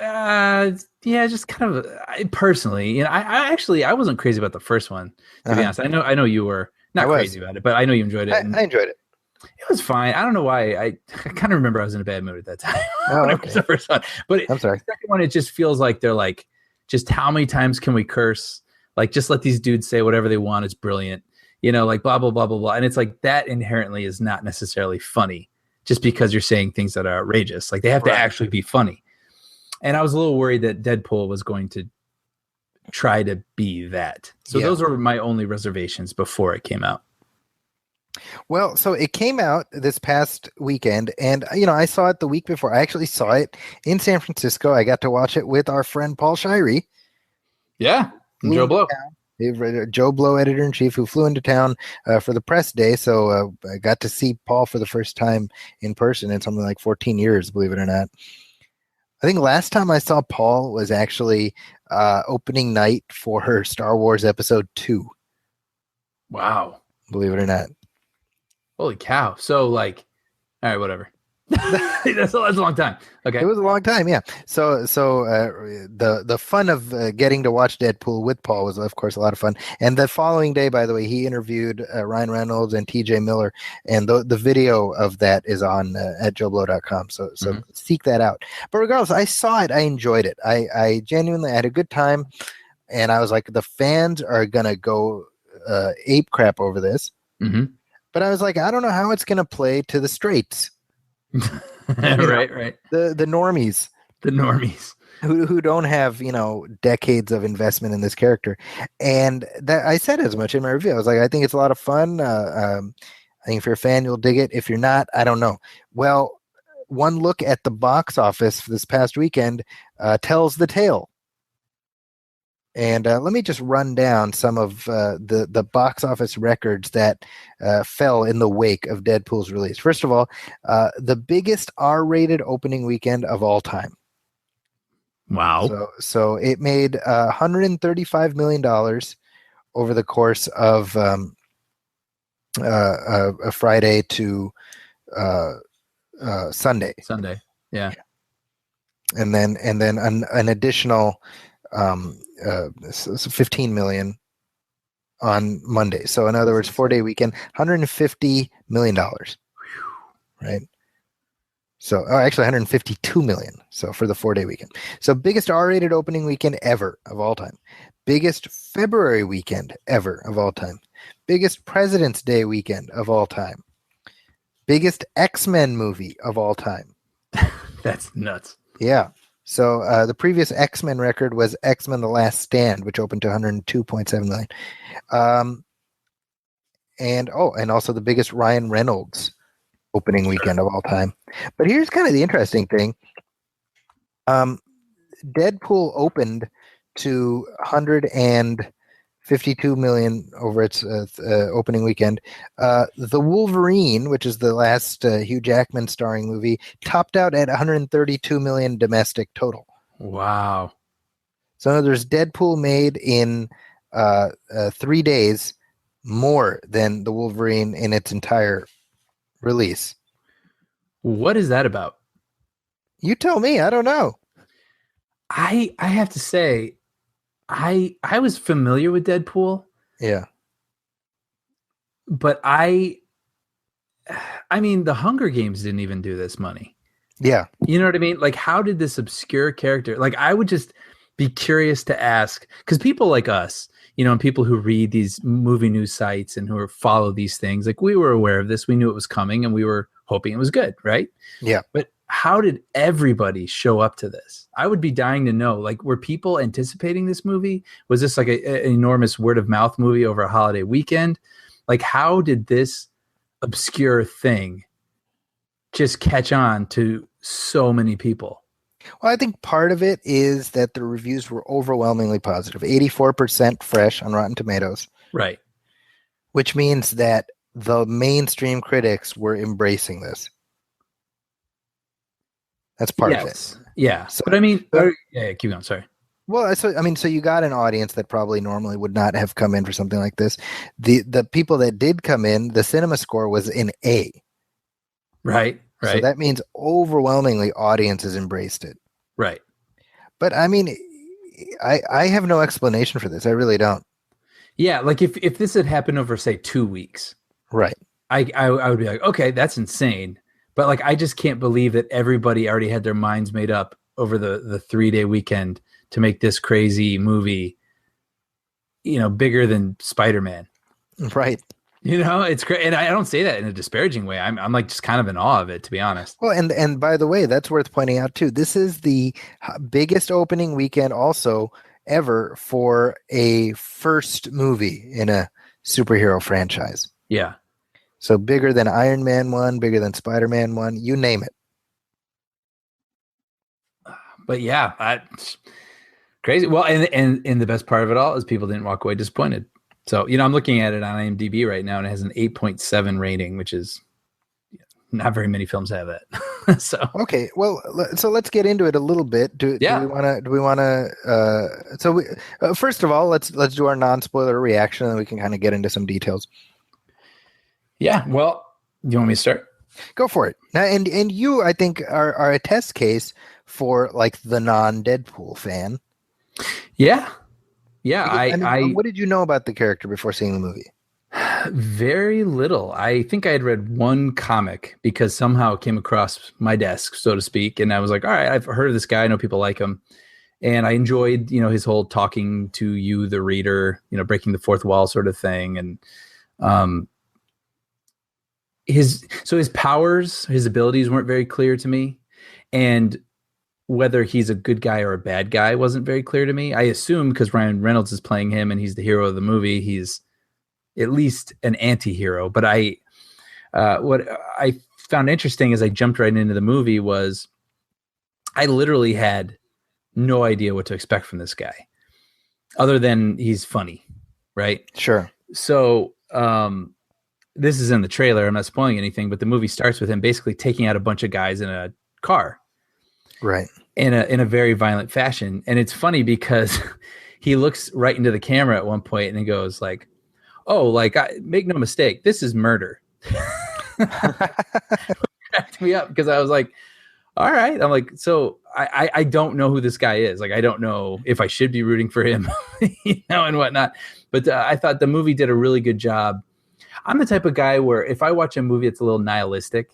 Yeah, just kind of personally, I wasn't crazy about the first one, to be honest. I know you were not crazy about it, but I know you enjoyed it. I enjoyed it. It was fine. I don't know why. I kind of remember I was in a bad mood at that time. Oh, okay. The first one. But I'm sorry. The second one, it just feels like they're like, just how many times can we curse? Like, just let these dudes say whatever they want. It's brilliant. Like blah, blah, blah, blah, blah. And it's like that inherently is not necessarily funny just because you're saying things that are outrageous. Like they have to actually be funny. And I was a little worried that Deadpool was going to try to be that. So those were my only reservations before it came out. Well, so it came out this past weekend, and I saw it the week before. I actually saw it in San Francisco. I got to watch it with our friend Paul Shirey. Yeah, Joe Blow. Joe Blow, editor-in-chief, who flew into town for the press day. So I got to see Paul for the first time in person in something like 14 years, believe it or not. I think last time I saw Paul was actually opening night for her Star Wars Episode 2. Wow. believe it or not. Holy cow! So like, all right, whatever. that's a long time. Okay, it was a long time. Yeah. So the fun of getting to watch Deadpool with Paul was of course a lot of fun. And the following day, by the way, he interviewed Ryan Reynolds and TJ Miller, and the video of that is on at JoeBlow.com. So seek that out. But regardless, I saw it. I enjoyed it. I genuinely had a good time, and I was like, the fans are gonna go ape crap over this. Mm-hmm. But I was like, I don't know how it's gonna play to the straights. right. The normies. The normies. Who don't have, decades of investment in this character. And that I said as much in my review. I was like, I think it's a lot of fun. I think if you're a fan, you'll dig it. If you're not, I don't know. Well, one look at the box office for this past weekend tells the tale. And let me just run down some of the box office records that fell in the wake of Deadpool's release. First of all, the biggest R-rated opening weekend of all time. Wow. So it made $135 million over the course of a Friday to Sunday. Sunday, yeah. And then an additional 15 million on Monday. So in other words, 4-day weekend, $150 million. Right. So actually 152 million. So for the 4-day weekend. So biggest R-rated opening weekend ever of all time. Biggest February weekend ever of all time. Biggest President's Day weekend of all time. Biggest X-Men movie of all time. That's nuts. Yeah. So the previous X-Men record was X-Men: The Last Stand, which opened to 102.7 million. And also the biggest Ryan Reynolds opening weekend of all time. But here's kind of the interesting thing. Deadpool opened to 152 million over its opening weekend. The Wolverine, which is the last Hugh Jackman starring movie, topped out at 132 million domestic total. Wow. So there's Deadpool made in 3 days more than the Wolverine in its entire release. What is that about? You tell me. I don't know. I have to say, I was familiar with Deadpool. Yeah. But I mean, the Hunger Games didn't even do this money. Yeah. You know what I mean? Like, how did this obscure character, like, I would just be curious to ask, because people like us, and people who read these movie news sites and who follow these things, like, we were aware of this. We knew it was coming and we were hoping it was good. Right. Yeah. But how did everybody show up to this? I would be dying to know, like, were people anticipating this movie? Was this like an enormous word of mouth movie over a holiday weekend? Like, how did this obscure thing just catch on to so many people? Well, I think part of it is that the reviews were overwhelmingly positive, 84% fresh on Rotten Tomatoes. Right. Which means that the mainstream critics were embracing this. That's part of it. Yeah. So, but I mean, yeah, keep going. Sorry. Well, so you got an audience that probably normally would not have come in for something like this. The people that did come in, the cinema score was an A. Right. So that means overwhelmingly audiences embraced it. Right. But I mean, I have no explanation for this. I really don't. Yeah, like if this had happened over, say, 2 weeks, right? I would be like, okay, that's insane. But like, I just can't believe that everybody already had their minds made up over the 3-day weekend to make this crazy movie, bigger than Spider-Man. Right. It's great. And I don't say that in a disparaging way. I'm like just kind of in awe of it, to be honest. Well, and by the way, that's worth pointing out too. This is the biggest opening weekend also ever for a first movie in a superhero franchise. Yeah. So bigger than Iron Man 1, bigger than Spider-Man 1, you name it. But yeah, crazy. Well, and the best part of it all is people didn't walk away disappointed. So, I'm looking at it on IMDb right now, and it has an 8.7 rating, which is not very many films have that. So okay, well, so let's get into it a little bit. Do we want to? First of all, let's do our non-spoiler reaction, and we can kind of get into some details. Yeah. Well, do you want me to start? Go for it. Now, and you, I think, are a test case for like the non-Deadpool fan. Yeah. Yeah. I what did you know about the character before seeing the movie? Very little. I think I had read one comic because somehow it came across my desk, so to speak. And I was like, all right, I've heard of this guy. I know people like him. And I enjoyed, his whole talking to you, the reader, breaking the fourth wall sort of thing. And his powers, his abilities weren't very clear to me. And whether he's a good guy or a bad guy wasn't very clear to me. I assume because Ryan Reynolds is playing him and he's the hero of the movie, he's at least an anti-hero. But what I found interesting as I jumped right into the movie was I literally had no idea what to expect from this guy other than he's funny, right? Sure. So this is in the trailer. I'm not spoiling anything, but the movie starts with him basically taking out a bunch of guys in a car. Right. In a very violent fashion. And it's funny because he looks right into the camera at one point and he goes like, oh, make no mistake, this is murder. Cracked me up because I was like, all right. I'm like, so I don't know who this guy is. Like, I don't know if I should be rooting for him, and whatnot. But I thought the movie did a really good job. I'm the type of guy where if I watch a movie that's a little nihilistic,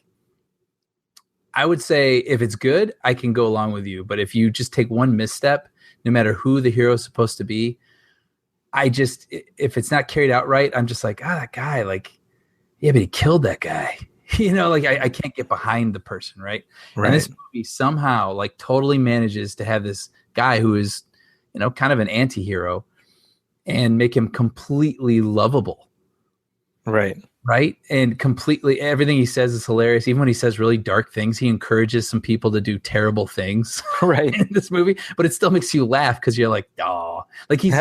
I would say if it's good, I can go along with you. But if you just take one misstep, no matter who the hero is supposed to be, if it's not carried out right, I'm just like, that guy, yeah, but he killed that guy. I can't get behind the person, right? And this movie somehow totally manages to have this guy who is, kind of an anti-hero and make him completely lovable. Right. Right. And completely everything he says is hilarious. Even when he says really dark things, he encourages some people to do terrible things. Right. In this movie, but it still makes you laugh because you're like, oh, he's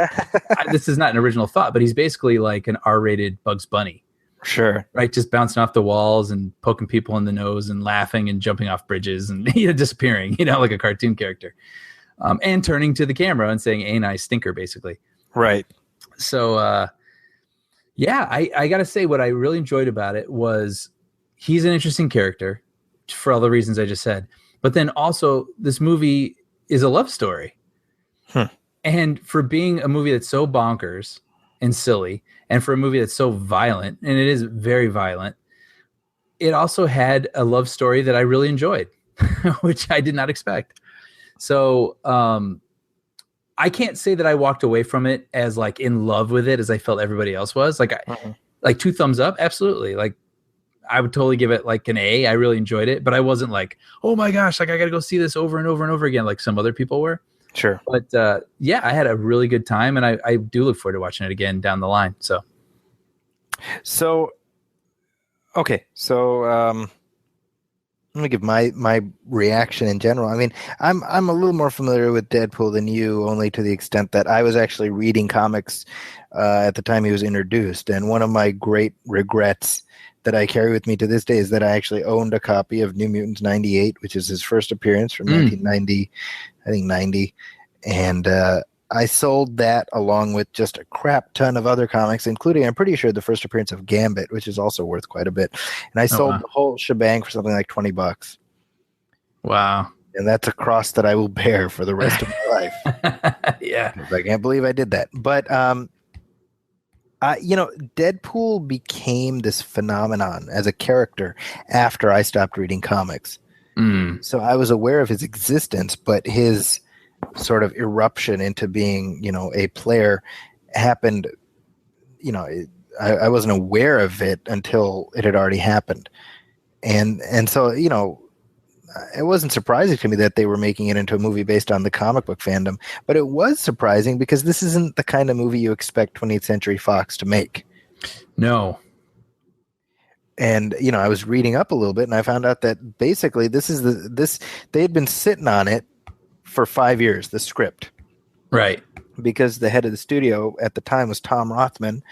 this is not an original thought, but he's basically like an R-rated Bugs Bunny. Sure. Right. Just bouncing off the walls and poking people in the nose and laughing and jumping off bridges and disappearing, like a cartoon character. And turning to the camera and saying, ain't I stinker, basically. Right. So, yeah, I got to say what I really enjoyed about it was he's an interesting character for all the reasons I just said. But then also this movie is a love story. And for being a movie that's so bonkers and silly, and for a movie that's so violent, and it is very violent, it also had a love story that I really enjoyed, which I did not expect. So, I can't say that I walked away from it as in love with it as I felt everybody else was. Like 2 thumbs up. Absolutely. I would totally give it an A. I really enjoyed it, but I wasn't like, oh my gosh, I got to go see this over and over and over again. Like some other people were. Sure. But yeah, I had a really good time and I do look forward to watching it again down the line. Okay. So, let me give my reaction in general. I mean, I'm a little more familiar with Deadpool than you, only to the extent that I was actually reading comics at the time he was introduced. And one of my great regrets that I carry with me to this day is that I actually owned a copy of New Mutants 98, which is his first appearance from 1990, I think 90. And I sold that along with just a crap ton of other comics, including, I'm pretty sure, the first appearance of Gambit, which is also worth quite a bit. And I sold the whole shebang for something like $20. Wow. And that's a cross that I will bear for the rest of my life. Yeah. I can't believe I did that. But, Deadpool became this phenomenon as a character after I stopped reading comics. So I was aware of his existence, but his sort of eruption into being, a player happened, I wasn't aware of it until it had already happened. And so, it wasn't surprising to me that they were making it into a movie based on the comic book fandom, but it was surprising because this isn't the kind of movie you expect 20th Century Fox to make. No. And, I was reading up a little bit and I found out that basically they had been sitting on it for 5 years, the script. Right. Because the head of the studio at the time was Tom Rothman,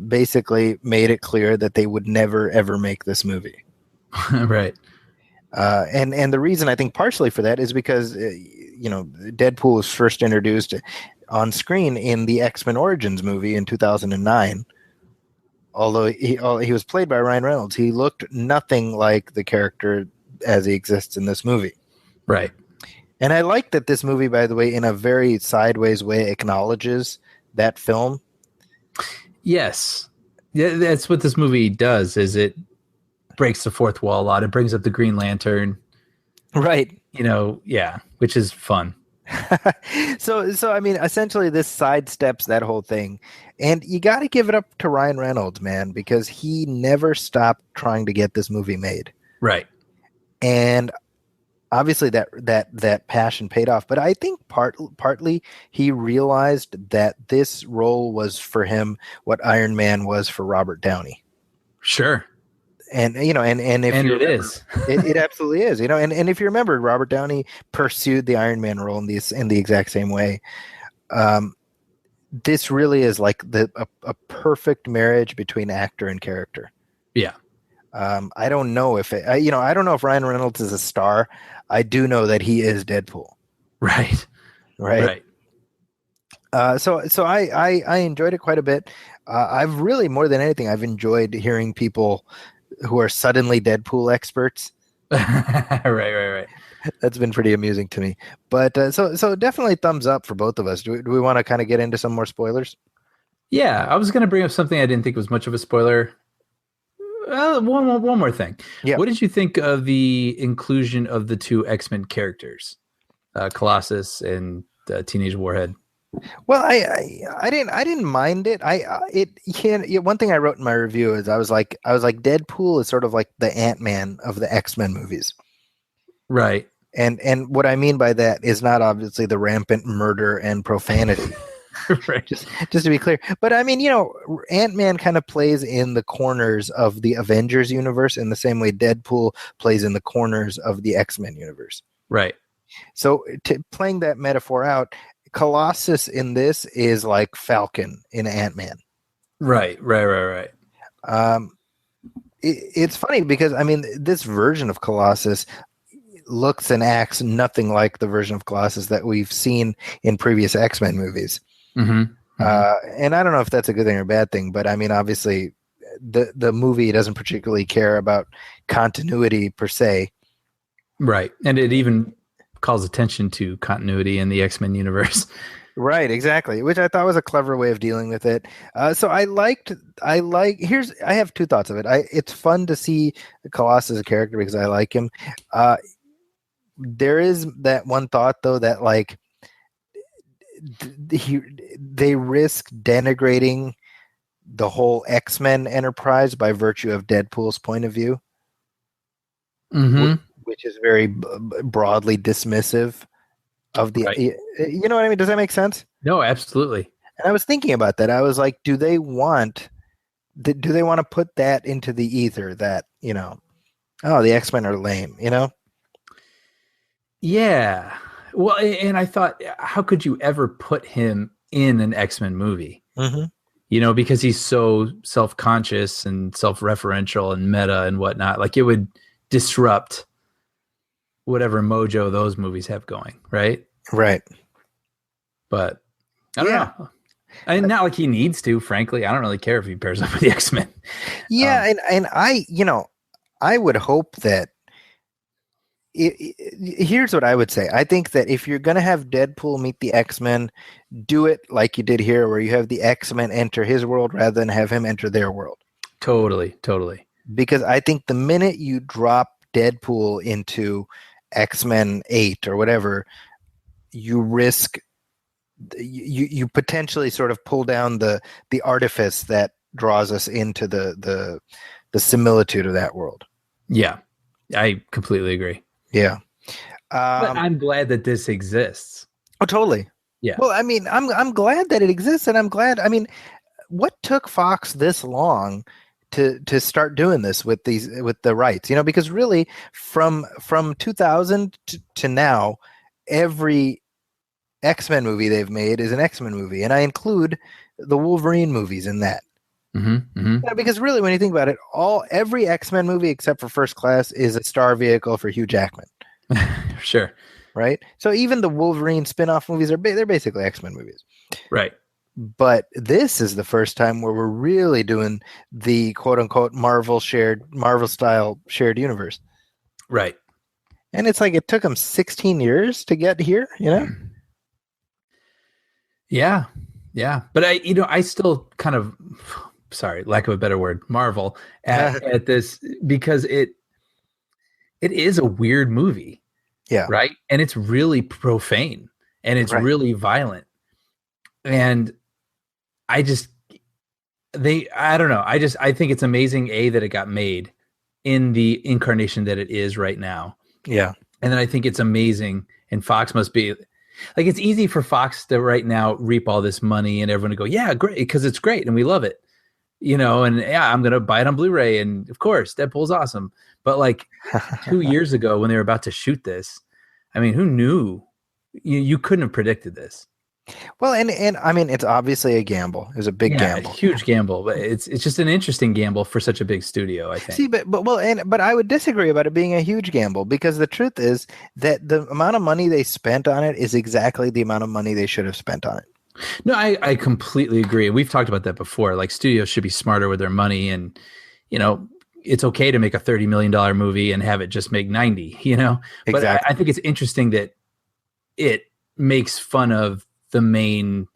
basically made it clear that they would never, ever make this movie. Right. And the reason I think partially for that is because, Deadpool was first introduced on screen in the X-Men Origins movie in 2009. although he was played by Ryan Reynolds, he looked nothing like the character as he exists in this movie. Right. And I like that this movie, by the way, in a very sideways way, acknowledges that film. Yes. Yeah, that's what this movie does, is it breaks the fourth wall a lot. It brings up the Green Lantern. Right. Which is fun. So I mean, essentially this sidesteps that whole thing. And you got to give it up to Ryan Reynolds, man, because he never stopped trying to get this movie made. Right. And obviously that passion paid off, but I think partly he realized that this role was for him what Iron Man was for Robert Downey. Sure. And if it is. it absolutely is, and if you remember, Robert Downey pursued the Iron Man role in the exact same way. This really is like a perfect marriage between actor and character. Yeah. I don't know if I don't know if Ryan Reynolds is a star. I do know that he is Deadpool. Right. So I enjoyed it quite a bit. I've really, more than anything, I've enjoyed hearing people who are suddenly Deadpool experts. Right. That's been pretty amusing to me. But so definitely thumbs up for both of us. Do we want to kind of get into some more spoilers? Yeah, I was going to bring up something I didn't think was much of a spoiler. One more thing. Yeah. What did you think of the inclusion of the two X-Men characters, Colossus and Teenage Warhead? Well, I didn't mind it. One thing I wrote in my review is I was like Deadpool is sort of like the Ant-Man of the X-Men movies. Right. And what I mean by that is not obviously the rampant murder and profanity. Right. Just to be clear. But I mean, Ant-Man kind of plays in the corners of the Avengers universe in the same way Deadpool plays in the corners of the X-Men universe. Right. So playing that metaphor out, Colossus in this is like Falcon in Ant-Man. Right. It's funny because, I mean, this version of Colossus looks and acts nothing like the version of Colossus that we've seen in previous X-Men movies. Mm-hmm. And I don't know if that's a good thing or a bad thing, but I mean, obviously the movie doesn't particularly care about continuity per se. Right. And it even calls attention to continuity in the X-Men universe. Right, exactly. Which I thought was a clever way of dealing with it. So I have two thoughts of it. It's fun to see Colossus as a character because I like him. There is that one thought though that like they risk denigrating the whole X-Men enterprise by virtue of Deadpool's point of view, which is very broadly dismissive of the. Right. You know what I mean? Does that make sense? No, absolutely. And I was thinking about that. I was like, do they want to put that into the ether that the X-Men are lame? Yeah. Well, and I thought, how could you ever put him in an X-Men movie? Mm-hmm. Because he's so self-conscious and self-referential and meta and whatnot. Like it would disrupt whatever mojo those movies have going, right? Right. But I don't know. I mean, not like he needs to, frankly. I don't really care if he pairs up with the X-Men. Yeah, and I would hope that here's what I would say. I think that if you're going to have Deadpool meet the X-Men, do it like you did here, where you have the X-Men enter his world rather than have him enter their world. Totally. Because I think the minute you drop Deadpool into X-Men 8 or whatever, you risk you potentially sort of pull down the artifice that draws us into the similitude of that world. Yeah, I completely agree. Yeah. But I'm glad that this exists. Oh, totally. Yeah. Well, I mean, I'm glad that it exists, and I'm glad. I mean, what took Fox this long to start doing this with the rights? Because really, from 2000 to now, every X-Men movie they've made is an X-Men movie, and I include the Wolverine movies in that. Because really, when you think about it, every X-Men movie except for First Class is a star vehicle for Hugh Jackman. Sure. Right? So even the Wolverine spin-off movies they're basically X-Men movies. Right. But this is the first time where we're really doing the quote unquote Marvel style shared universe. Right. And it's like it took them 16 years to get here, you know? Yeah. Yeah. But I still kind of, sorry, lack of a better word, marvel at this, because it is a weird movie. Yeah. Right. And it's really profane and it's really violent. And I don't know. I think it's amazing, that it got made in the incarnation that it is right now. Yeah. And then I think it's amazing, and Fox must be like, it's easy for Fox to right now reap all this money and everyone to go, yeah, great, because it's great and we love it, and yeah, I'm going to buy it on Blu-ray. And of course, Deadpool's awesome. But like 2 years ago when they were about to shoot this, I mean, who knew? You couldn't have predicted this. Well, and I mean, it's obviously a gamble. It was a big gamble, a huge gamble, but it's just an interesting gamble for such a big studio, I think. See, but I would disagree about it being a huge gamble, because the truth is that the amount of money they spent on it is exactly the amount of money they should have spent on it. No, I completely agree. We've talked about that before. Like, studios should be smarter with their money, and it's okay to make a $30 million movie and have it just make 90. But Exactly. I think it's interesting that it makes fun of the main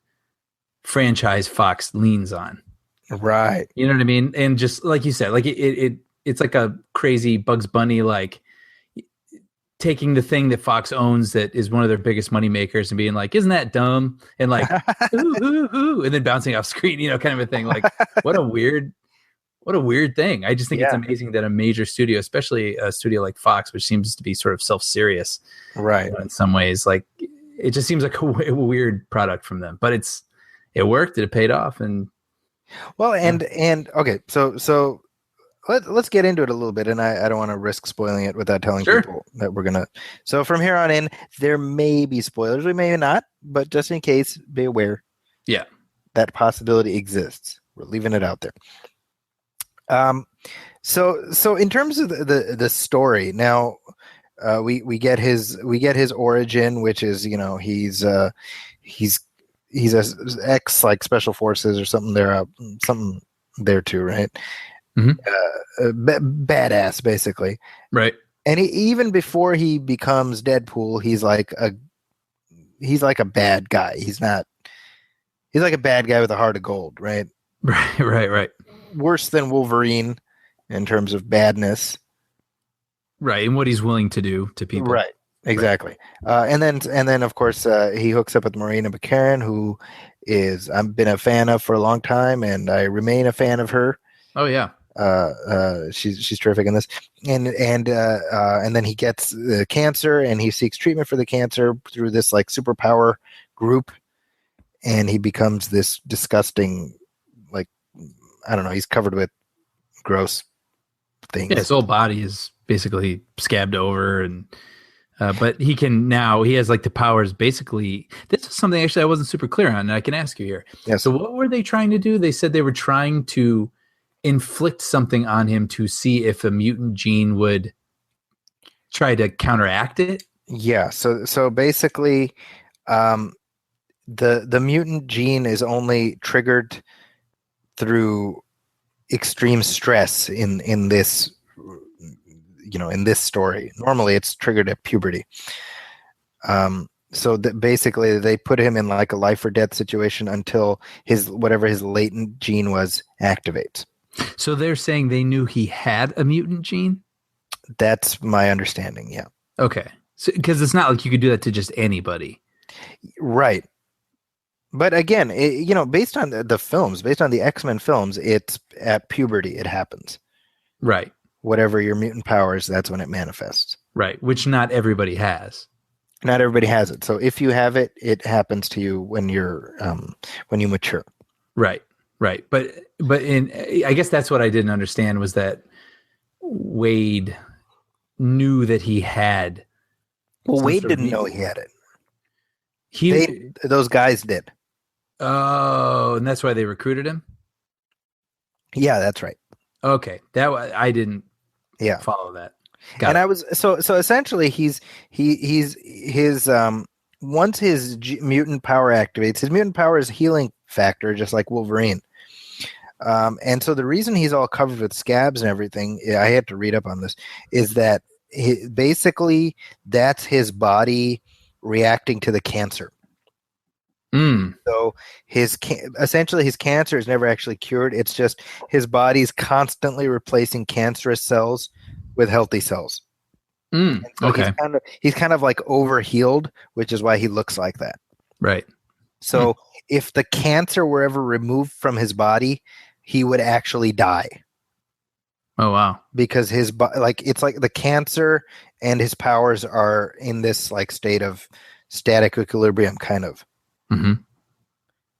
franchise Fox leans on. Right. You know what I mean? And just like you said, like it's like a crazy Bugs Bunny, like taking the thing that Fox owns that is one of their biggest money makers and being like, isn't that dumb? And like, ooh, ooh, ooh, and then bouncing off screen, kind of a thing. Like, what a weird thing. I just think it's amazing that a major studio, especially a studio like Fox, which seems to be sort of self-serious, right, in some ways, like, it just seems like a weird product from them, but it worked. It paid off. And well, and okay, so let's get into it a little bit. And I don't want to risk spoiling it without telling people that we're gonna. So from here on in, there may be spoilers, we may not, but just in case, be aware. Yeah, that possibility exists. We're leaving it out there. So in terms of the story now. We get his origin, which is he's a ex like special forces or something there too, right? Mm-hmm. Badass basically, right? And even before he becomes Deadpool, he's like a bad guy. He's like a bad guy with a heart of gold, right? Right. Worse than Wolverine in terms of badness. Right, and what he's willing to do to people. Right, exactly. Right. And then of course he hooks up with Marina McCarran, who I've been a fan of for a long time, and I remain a fan of her. Oh yeah. She's terrific in this. And then he gets cancer, and he seeks treatment for the cancer through this like superpower group, and he becomes this disgusting, like, I don't know, he's covered with gross things. Yeah, his whole body is basically scabbed over, and but he has like the powers. Basically, this is something actually I wasn't super clear on, and I can ask you here. Yes. So what were they trying to do? They said they were trying to inflict something on him to see if a mutant gene would try to counteract it. Yeah. So basically, the mutant gene is only triggered through extreme stress in this. In this story, normally it's triggered at puberty. So that basically they put him in like a life or death situation until whatever his latent gene was activates. So they're saying they knew he had a mutant gene? That's my understanding. Yeah. Okay. So, because it's not like you could do that to just anybody. Right. But again, based on the films, based on the X-Men films, it's at puberty it happens. Right. Whatever your mutant powers, that's when it manifests. Right, which not everybody has. Not everybody has it. So if you have it, it happens to you when you mature. Right. But I guess that's what I didn't understand, was that Wade knew that he had. Well, Wade didn't know he had it. Those guys did. Oh, and that's why they recruited him? Yeah, that's right. Okay. I didn't follow that. I was so essentially he's once his mutant power activates, his mutant power is healing factor, just like Wolverine. And so the reason he's all covered with scabs and everything, I had to read up on this, is that basically that's his body reacting to the cancer. So essentially his cancer is never actually cured. It's just his body's constantly replacing cancerous cells with healthy cells. So Okay. He's kind of like overhealed, which is why he looks like that. Right. So if the cancer were ever removed from his body, he would actually die. Oh, wow. Because it's like the cancer and his powers are in this like state of static equilibrium, kind of. Mm-hmm.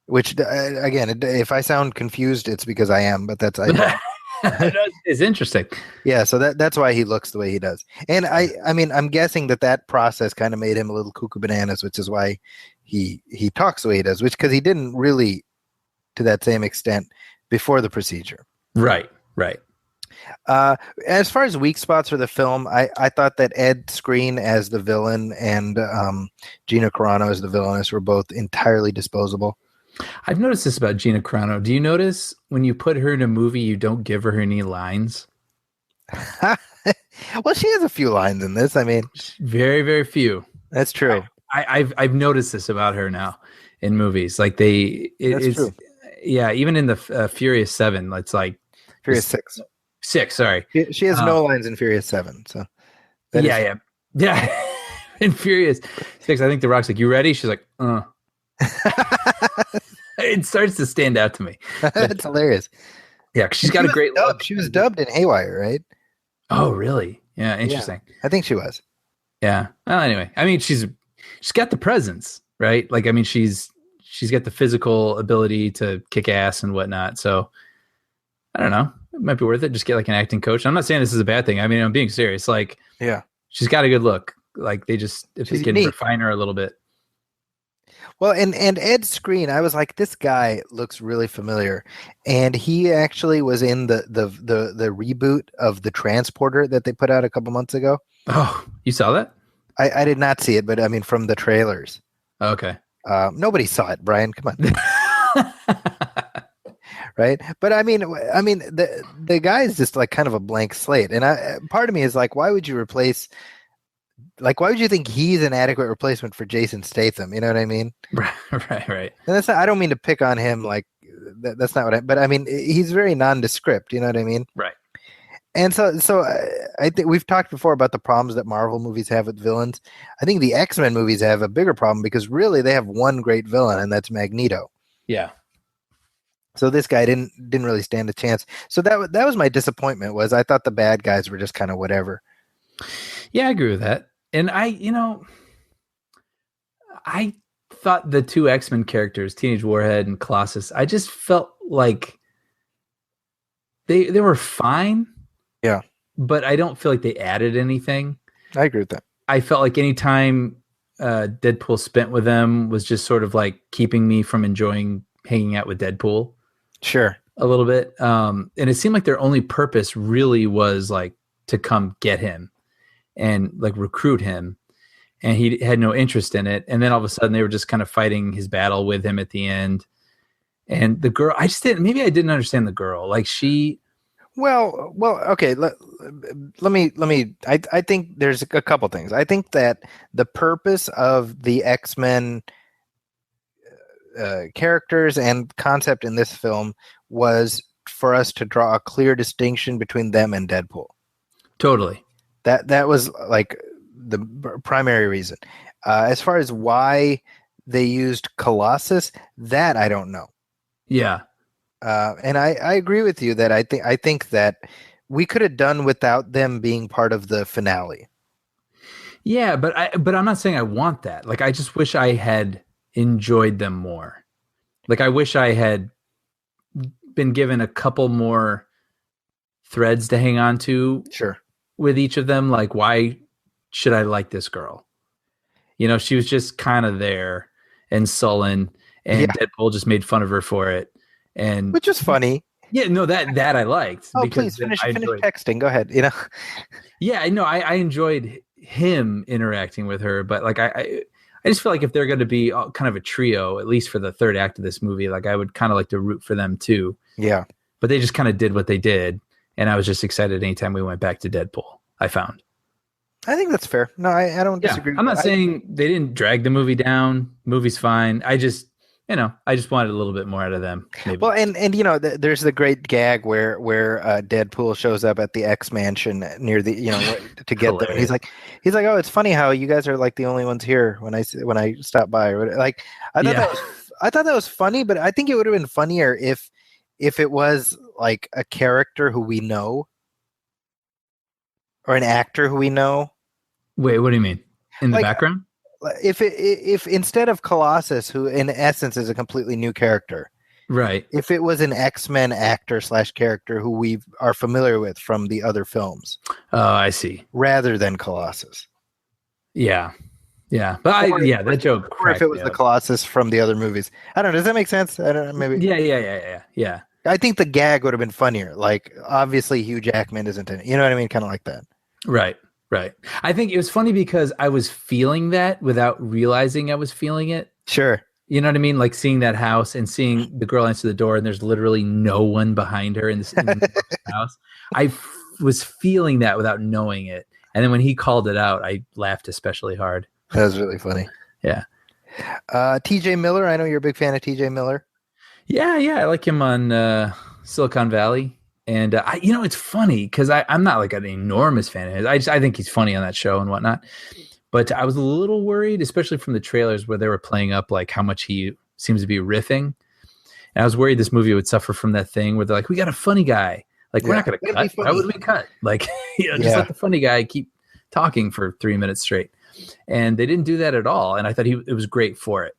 Which again, if I sound confused, it's because I am. But that's it's interesting. Yeah, so that's why he looks the way he does. And I mean, I'm guessing that process kind of made him a little cuckoo bananas, which is why he talks the way he does. Which because he didn't really, to that same extent, before the procedure. Right. As far as weak spots for the film, I thought that Ed Skrein as the villain and Gina Carano as the villainess were both entirely disposable. I've noticed this about Gina Carano. Do you notice when you put her in a movie, you don't give her any lines? Well, she has a few lines in this. I mean, very, very few. That's true. I've noticed this about her now in movies. Like it's true. Yeah, even in the Furious 7, it's like Furious 6. 6, sorry. She has no lines in Furious 7. So yeah. In Furious 6, I think The Rock's like, "You ready?" She's like, It starts to stand out to me. That's hilarious. Yeah, she's got a great look. She was dubbed in Haywire, right? Oh, really? Yeah, interesting. Yeah, I think she was. Yeah. Well, anyway, I mean, she's got the presence, right? Like, I mean, she's got the physical ability to kick ass and whatnot. So I don't know. It might be worth it. Just get like an acting coach. I'm not saying this is a bad thing. I mean, I'm being serious. Like, yeah, she's got a good look. Like if they can refine her a little bit. Well, and Ed Skrein, I was like, this guy looks really familiar, and he actually was in the reboot of The Transporter that they put out a couple months ago. Oh, you saw that? I did not see it, but I mean from the trailers. Okay. Nobody saw it, Brian. Come on. Right? But I mean the guy is just like kind of a blank slate, and part of me is like, why would you think he's an adequate replacement for Jason Statham? You know what I mean? Right. And I don't mean to pick on him. Like that's not what but I mean, he's very nondescript. You know what I mean? Right. And so I think we've talked before about the problems that Marvel movies have with villains. I think the X-Men movies have a bigger problem because really they have one great villain, and that's Magneto. Yeah. So this guy didn't really stand a chance. So that was my disappointment. Was I thought the bad guys were just kind of whatever. Yeah, I agree with that. And I thought the two X-Men characters, Teenage Warhead and Colossus, I just felt like they were fine. Yeah. But I don't feel like they added anything. I agree with that. I felt like any time Deadpool spent with them was just sort of like keeping me from enjoying hanging out with Deadpool. Sure. A little bit. And it seemed like their only purpose really was like to come get him and like recruit him. And he had no interest in it. And then all of a sudden they were just kind of fighting his battle with him at the end. And the girl, I didn't understand the girl. Like she, Well, okay. Let me. I think there's a couple things. I think that the purpose of the X-Men characters and concept in this film was for us to draw a clear distinction between them and Deadpool. Totally. That was like the primary reason. As far as why they used Colossus, that I don't know. Yeah. And I agree with you that I think that we could have done without them being part of the finale. Yeah, but I'm not saying I want that. Like, I just wish I had enjoyed them more. Like, I wish I had been given a couple more threads to hang on to. Sure. With each of them, like, why should I like this girl? You know, she was just kind of there and sullen, and Deadpool just made fun of her for it. And which was funny. Yeah, no, that I liked. Oh, please finish texting. Go ahead. You know. Yeah, I know. I enjoyed him interacting with her, but like I I just feel like if they're going to be kind of a trio, at least for the third act of this movie, like I would kind of like to root for them too. Yeah. But they just kind of did what they did. And I was just excited anytime we went back to Deadpool, I found. I think that's fair. No, I don't disagree. I'm not saying they didn't drag the movie down. Movie's fine. I just wanted a little bit more out of them. Maybe. Well, and there's the great gag where Deadpool shows up at the X Mansion near the to get them. And he's like, oh, it's funny how you guys are like the only ones here when I stop by. Or whatever. Like I thought that was funny, but I think it would have been funnier if it was like a character who we know or an actor who we know. Wait, what do you mean? In the background? If instead of Colossus, who in essence is a completely new character, right? If it was an X-Men actor / character who we are familiar with from the other films. Oh, I see. Rather than Colossus. Yeah. But that joke. Or if it was the Colossus from the other movies. I don't know. Does that make sense? I don't know. Maybe. Yeah. I think the gag would have been funnier. Like, obviously, Hugh Jackman isn't in it. You know what I mean? Kind of like that. Right. I think it was funny because I was feeling that without realizing I was feeling it. Sure. You know what I mean? Like seeing that house and seeing the girl answer the door and there's literally no one behind her in the house. I was feeling that without knowing it. And then when he called it out, I laughed especially hard. That was really funny. Yeah. TJ Miller. I know you're a big fan of TJ Miller. Yeah. I like him on Silicon Valley. And it's funny because I'm not like an enormous fan of his. I think he's funny on that show and whatnot. But I was a little worried, especially from the trailers where they were playing up like how much he seems to be riffing. And I was worried this movie would suffer from that thing where they're like, we got a funny guy. Like, we're not going to cut. Why would we cut? Like, just let the funny guy keep talking for 3 minutes straight. And they didn't do that at all. And I thought it was great for it.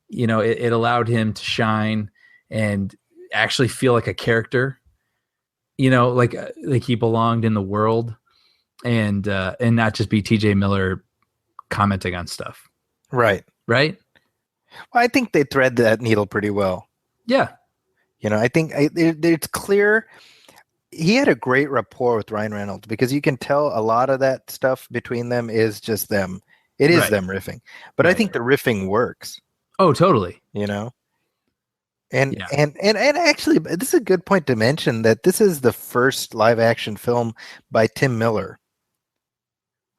It allowed him to shine and actually feel like a character. Like he belonged in the world and not just be TJ Miller commenting on stuff. Right. Well, I think they thread that needle pretty well. Yeah. I think it's clear he had a great rapport with Ryan Reynolds because you can tell a lot of that stuff between them is just them. It is them riffing. But I think the riffing works. Oh, totally. And actually, this is a good point to mention that this is the first live action film by Tim Miller,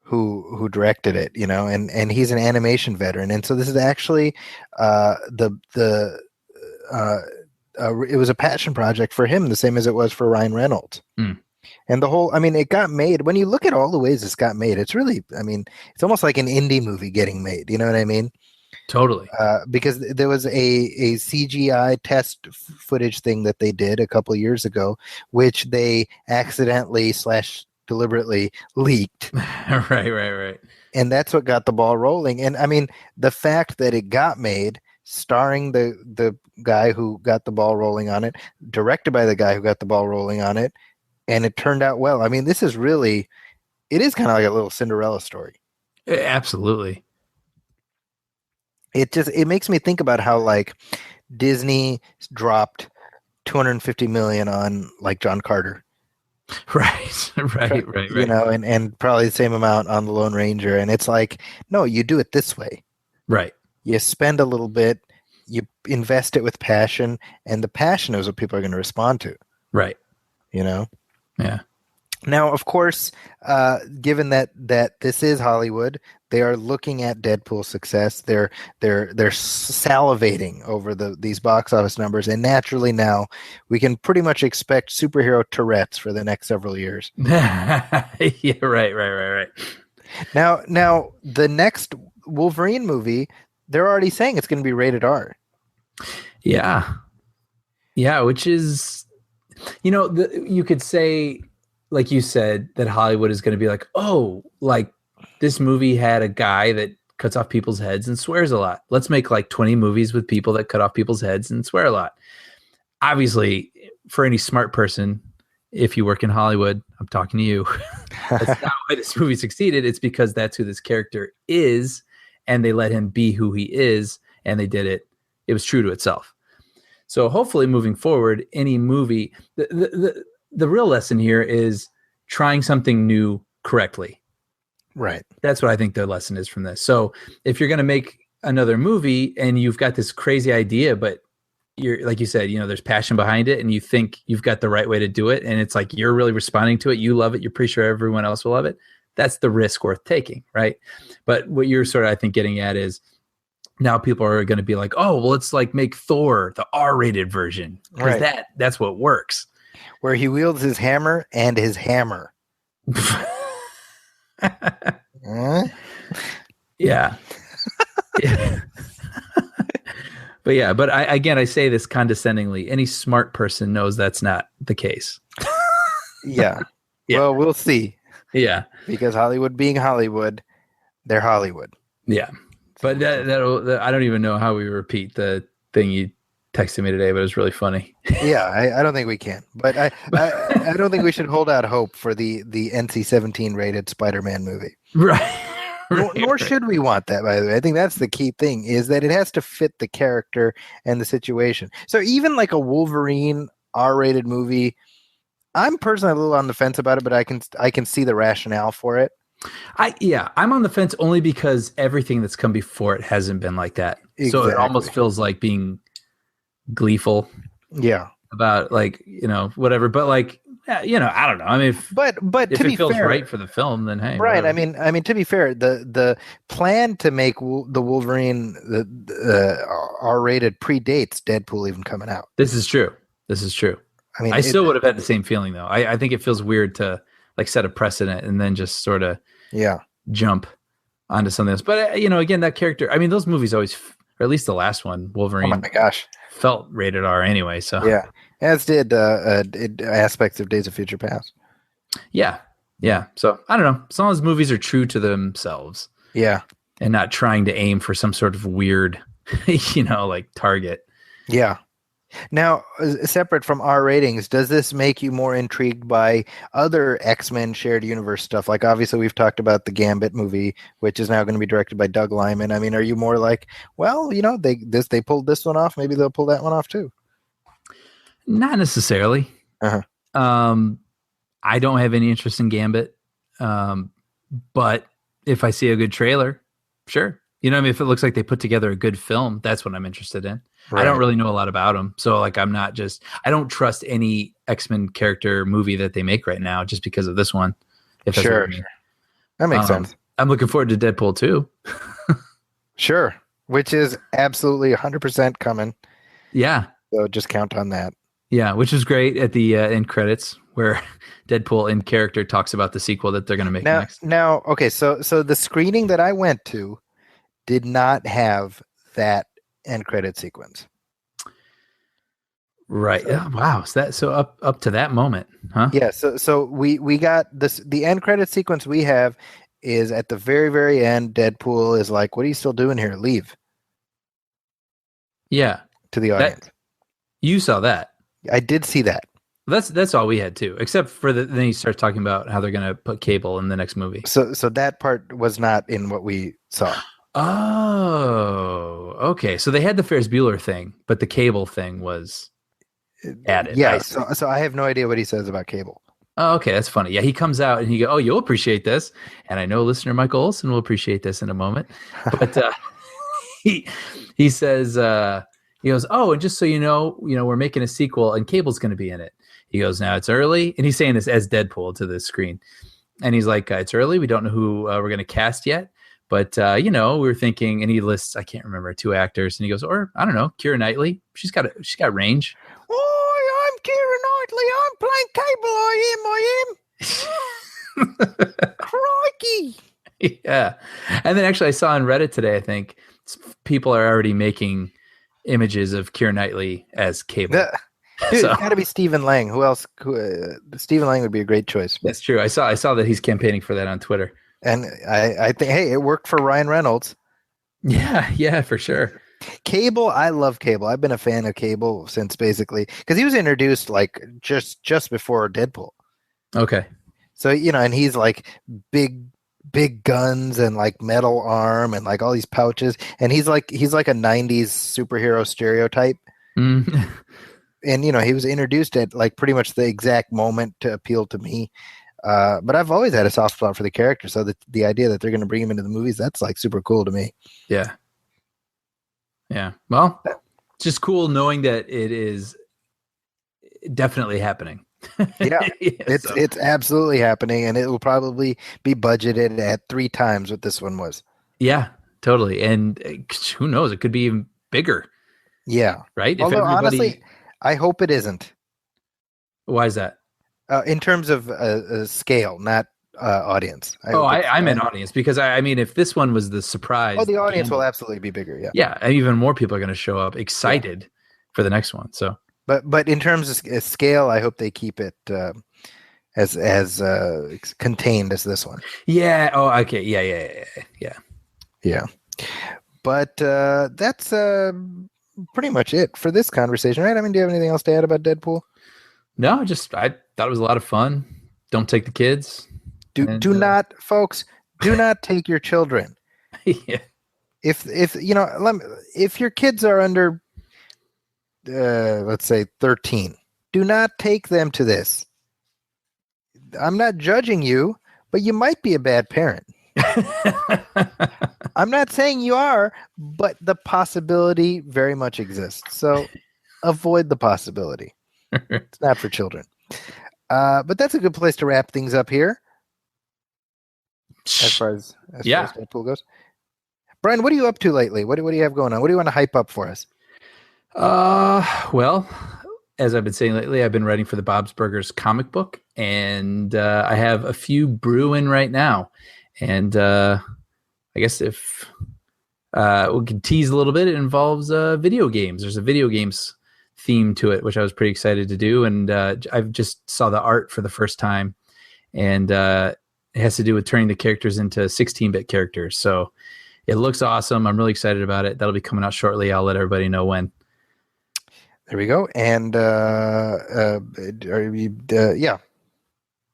who directed it. And he's an animation veteran, and so this is actually it was a passion project for him, the same as it was for Ryan Reynolds. Mm. And it got made. When you look at all the ways it's got made, it's really, it's almost like an indie movie getting made. You know what I mean? Totally. Because there was a CGI test footage thing that they did a couple of years ago, which they accidentally / deliberately leaked. Right. And that's what got the ball rolling. And the fact that it got made, starring the guy who got the ball rolling on it, directed by the guy who got the ball rolling on it, and it turned out well. This is really, it is kind of like a little Cinderella story. Absolutely. It makes me think about how like Disney dropped $250 million on like John Carter. Right. And probably the same amount on the Lone Ranger. And it's like, no, you do it this way. Right. You spend a little bit, you invest it with passion, and the passion is what people are going to respond to. Right. Yeah. Now, of course, given that this is Hollywood, they are looking at Deadpool's success. They're salivating over these box office numbers, and naturally now we can pretty much expect superhero Tourette's for the next several years. Yeah, right. Now the next Wolverine movie, they're already saying it's going to be rated R. Yeah, which is, you could say, like you said, that Hollywood is going to be like, oh, like this movie had a guy that cuts off people's heads and swears a lot. Let's make like 20 movies with people that cut off people's heads and swear a lot. Obviously, for any smart person, if you work in Hollywood, I'm talking to you. That's not why this movie succeeded. It's because that's who this character is, and they let him be who he is, and they did it. It was true to itself. So hopefully moving forward, any movie, the real lesson here is trying something new correctly. Right. That's what I think the lesson is from this. So if you're going to make another movie and you've got this crazy idea, but you're, like you said, there's passion behind it and you think you've got the right way to do it. And it's like, you're really responding to it. You love it. You're pretty sure everyone else will love it. That's the risk worth taking. Right. But what you're sort of, I think, getting at is now people are going to be like, oh, well, let's like make Thor the R-rated version. Because that's what works. Where he wields his hammer and his hammer. Yeah. But I say this condescendingly. Any smart person knows that's not the case. Yeah. Well, we'll see. Yeah. Because Hollywood being Hollywood, they're Hollywood. Yeah. But that I don't even know how we repeat the thing you texted me today, but it was really funny. Yeah, I don't think we can. But I don't think we should hold out hope for the NC-17 rated Spider-Man movie. Right. Nor should we want that, by the way. I think that's the key thing, is that it has to fit the character and the situation. So even like a Wolverine R-rated movie, I'm personally a little on the fence about it, but I can see the rationale for it. I'm on the fence only because everything that's come before it hasn't been like that. Exactly. So it almost feels like being gleeful. Yeah. About like, whatever. But like, I don't know. I mean, but if it feels right for the film, then hey. Right. Whatever. I mean, to be fair, the plan to make the Wolverine R-rated predates Deadpool even coming out. This is true. I mean, I still would have had the same feeling though. I think it feels weird to like set a precedent and then just sort of jump onto something else. But again, that character. I mean, those movies always, or at least the last one, Wolverine. Oh my gosh, felt rated R anyway. So yeah, as did aspects of Days of Future Past. Yeah. So I don't know. As long as movies are true to themselves. Yeah, and not trying to aim for some sort of weird, like target. Yeah. Now, separate from R ratings, does this make you more intrigued by other X-Men shared universe stuff? Like, obviously, we've talked about the Gambit movie, which is now going to be directed by Doug Liman. I mean, are you more like, well, they pulled this one off, maybe they'll pull that one off too? Not necessarily. Uh-huh. I don't have any interest in Gambit, but if I see a good trailer, sure. If it looks like they put together a good film, that's what I'm interested in. Right. I don't really know a lot about them. So like, I don't trust any X-Men character movie that they make right now just because of this one. Sure. That makes sense. I'm looking forward to Deadpool 2. Sure. Which is absolutely 100% coming. Yeah. So just count on that. Yeah. Which is great at the end credits where Deadpool in character talks about the sequel that they're going to make next. Now, okay. So the screening that I went to did not have that end credit sequence. Right. Yeah. Wow. So up to that moment, huh? Yeah. So we got this. The end credit sequence we have is at the very, very end. Deadpool is like, "What are you still doing here? Leave." Yeah. To the audience. You saw that. I did see that. That's all we had too, except for then he starts talking about how they're going to put Cable in the next movie. So that part was not in what we saw. Oh, okay. So they had the Ferris Bueller thing, but the Cable thing was added. Yeah. So I have no idea what he says about Cable. Oh, okay. That's funny. Yeah. He comes out and he goes, "Oh, you'll appreciate this." And I know listener Michael Olson will appreciate this in a moment. But he says, he goes, "Oh, and just so you know, we're making a sequel and Cable's going to be in it." He goes, "Now it's early." And he's saying this as Deadpool to the screen. And he's like, "It's early. We don't know who we're going to cast yet. But, we were thinking," and he lists, I can't remember, 2 actors. And he goes, or I don't know, Keira Knightley. She's got range. Oh, I'm Keira Knightley. I'm playing Cable. I am. Crikey. Yeah. And then actually I saw on Reddit today, I think people are already making images of Keira Knightley as Cable. Dude, it's got to be Stephen Lang. Who else? Stephen Lang would be a great choice. That's true. I saw that he's campaigning for that on Twitter. And I think, hey, it worked for Ryan Reynolds. Yeah, for sure. Cable, I love Cable. I've been a fan of Cable since basically because he was introduced like just before Deadpool. Okay. So and he's like big guns and like metal arm and like all these pouches, and he's like a 90s superhero stereotype. Mm. And he was introduced at like pretty much the exact moment to appeal to me. But I've always had a soft spot for the character, so the idea that they're going to bring him into the movies, that's like super cool to me. Yeah. Yeah. Well, it's just cool knowing that it is definitely happening. Yeah, it's absolutely happening, and it will probably be budgeted at 3 times what this one was. Yeah, totally. And who knows? It could be even bigger. Yeah. Right? Although, honestly, I hope it isn't. Why is that? In terms of scale, not audience. I meant audience, because I mean, if this one was the surprise. Oh, the audience will absolutely be bigger, yeah. Yeah, and even more people are going to show up excited for the next one, so. But in terms of scale, I hope they keep it as contained as this one. Yeah. Oh, okay. Yeah. But that's pretty much it for this conversation, right? I mean, do you have anything else to add about Deadpool? No, I thought it was a lot of fun. Don't take the kids. Do not, folks. Do not take your children. Yeah. If your kids are under, let's say 13, do not take them to this. I'm not judging you, but you might be a bad parent. I'm not saying you are, but the possibility very much exists. So avoid the possibility. It's not for children. But that's a good place to wrap things up here. As far as Deadpool goes. Brian, what are you up to lately? What do you have going on? What do you want to hype up for us? Well, as I've been saying lately, I've been writing for the Bob's Burgers comic book, and I have a few brewing right now. And I guess if we can tease a little bit, it involves video games. There's a video games theme to it, which I was pretty excited to do. And I've just saw the art for the first time, and it has to do with turning the characters into 16-bit characters. So it looks awesome. I'm really excited about it. That'll be coming out shortly. I'll let everybody know when. There we go. And yeah,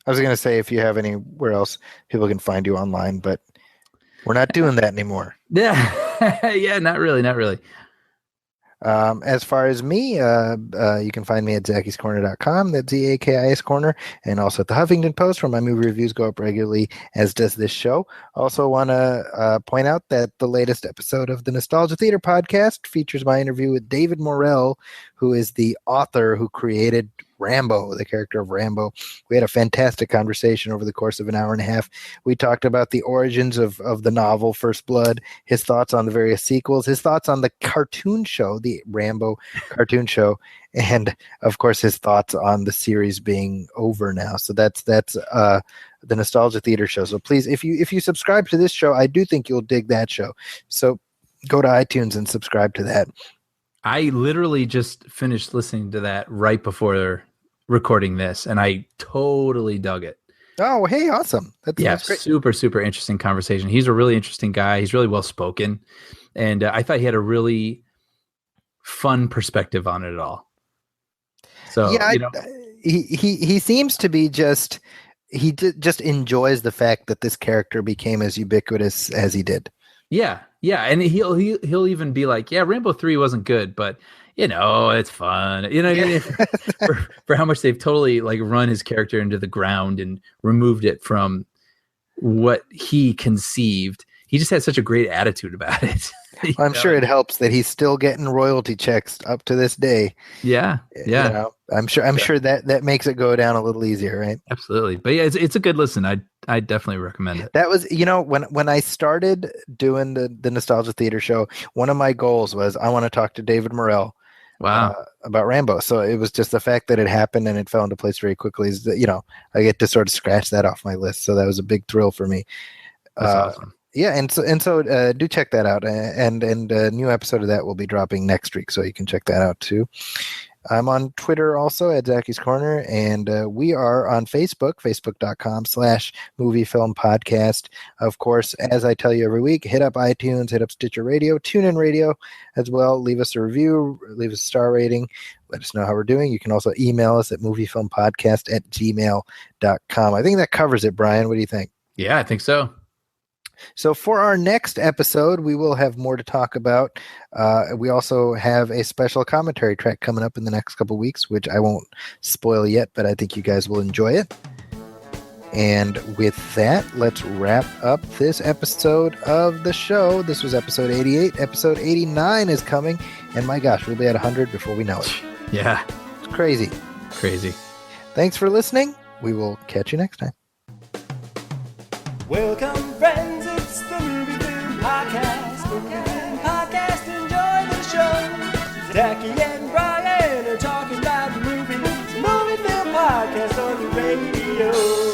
I was going to say if you have anywhere else people can find you online, but we're not doing that anymore. Yeah, yeah, not really. As far as me, you can find me at zakiscorner.com. That's ZAKIS Corner, and also at the Huffington Post, where my movie reviews go up regularly, as does this show. Also want to point out that the latest episode of the Nostalgia Theater podcast features my interview with David Morrell, who is the author who created Rambo, the character of Rambo. We had a fantastic conversation over the course of an hour and a half. We talked about the origins of the novel First Blood, his thoughts on the various sequels, his thoughts on the cartoon show, the Rambo cartoon show, and of course his thoughts on the series being over now. So that's the Nostalgia Theater show. So please, if you subscribe to this show, I do think you'll dig that show. So go to iTunes and subscribe to that. I literally just finished listening to that right before recording this, and I totally dug it. Oh, hey, awesome. That's great. Super, super interesting conversation. He's a really interesting guy. He's really well-spoken, and I thought he had a really fun perspective on it all. So, yeah, he seems to be just enjoys the fact that this character became as ubiquitous as he did. Yeah, and he'll even be like, yeah, Rambo 3 wasn't good, but it's fun. You know what I mean? for how much they've totally like run his character into the ground and removed it from what he conceived. He just had such a great attitude about it. I'm sure it helps that he's still getting royalty checks up to this day. Yeah. I'm sure that makes it go down a little easier, right? Absolutely. But yeah, it's a good listen. I definitely recommend it. That was, when I started doing the Nostalgia Theater show, one of my goals was I want to talk to David Morrell. Wow. About Rambo. So it was just the fact that it happened and it fell into place very quickly. Is that, I get to sort of scratch that off my list. So that was a big thrill for me. That's awesome. Yeah, and so do check that out, and a new episode of that will be dropping next week, so you can check that out too. I'm on Twitter also at Zaki's Corner, and we are on Facebook, facebook.com/moviefilmpodcast. Of course, as I tell you every week, hit up iTunes, hit up Stitcher Radio, TuneIn Radio as well. Leave us a review, leave us a star rating. Let us know how we're doing. You can also email us at moviefilmpodcast@gmail.com. I think that covers it, Brian. What do you think? Yeah, I think so. So for our next episode, we will have more to talk about. We also have a special commentary track coming up in the next couple weeks, which I won't spoil yet, but I think you guys will enjoy it. And with that, let's wrap up this episode of the show. This was episode 88. Episode 89 is coming. And my gosh, we'll be at 100 before we know it. Yeah. It's crazy. Crazy. Thanks for listening. We will catch you next time. Welcome, friends, it's the Movie Film Podcast. Podcast, enjoy the show. Zaki and Brian are talking about movies. Movie Film Podcast on the radio.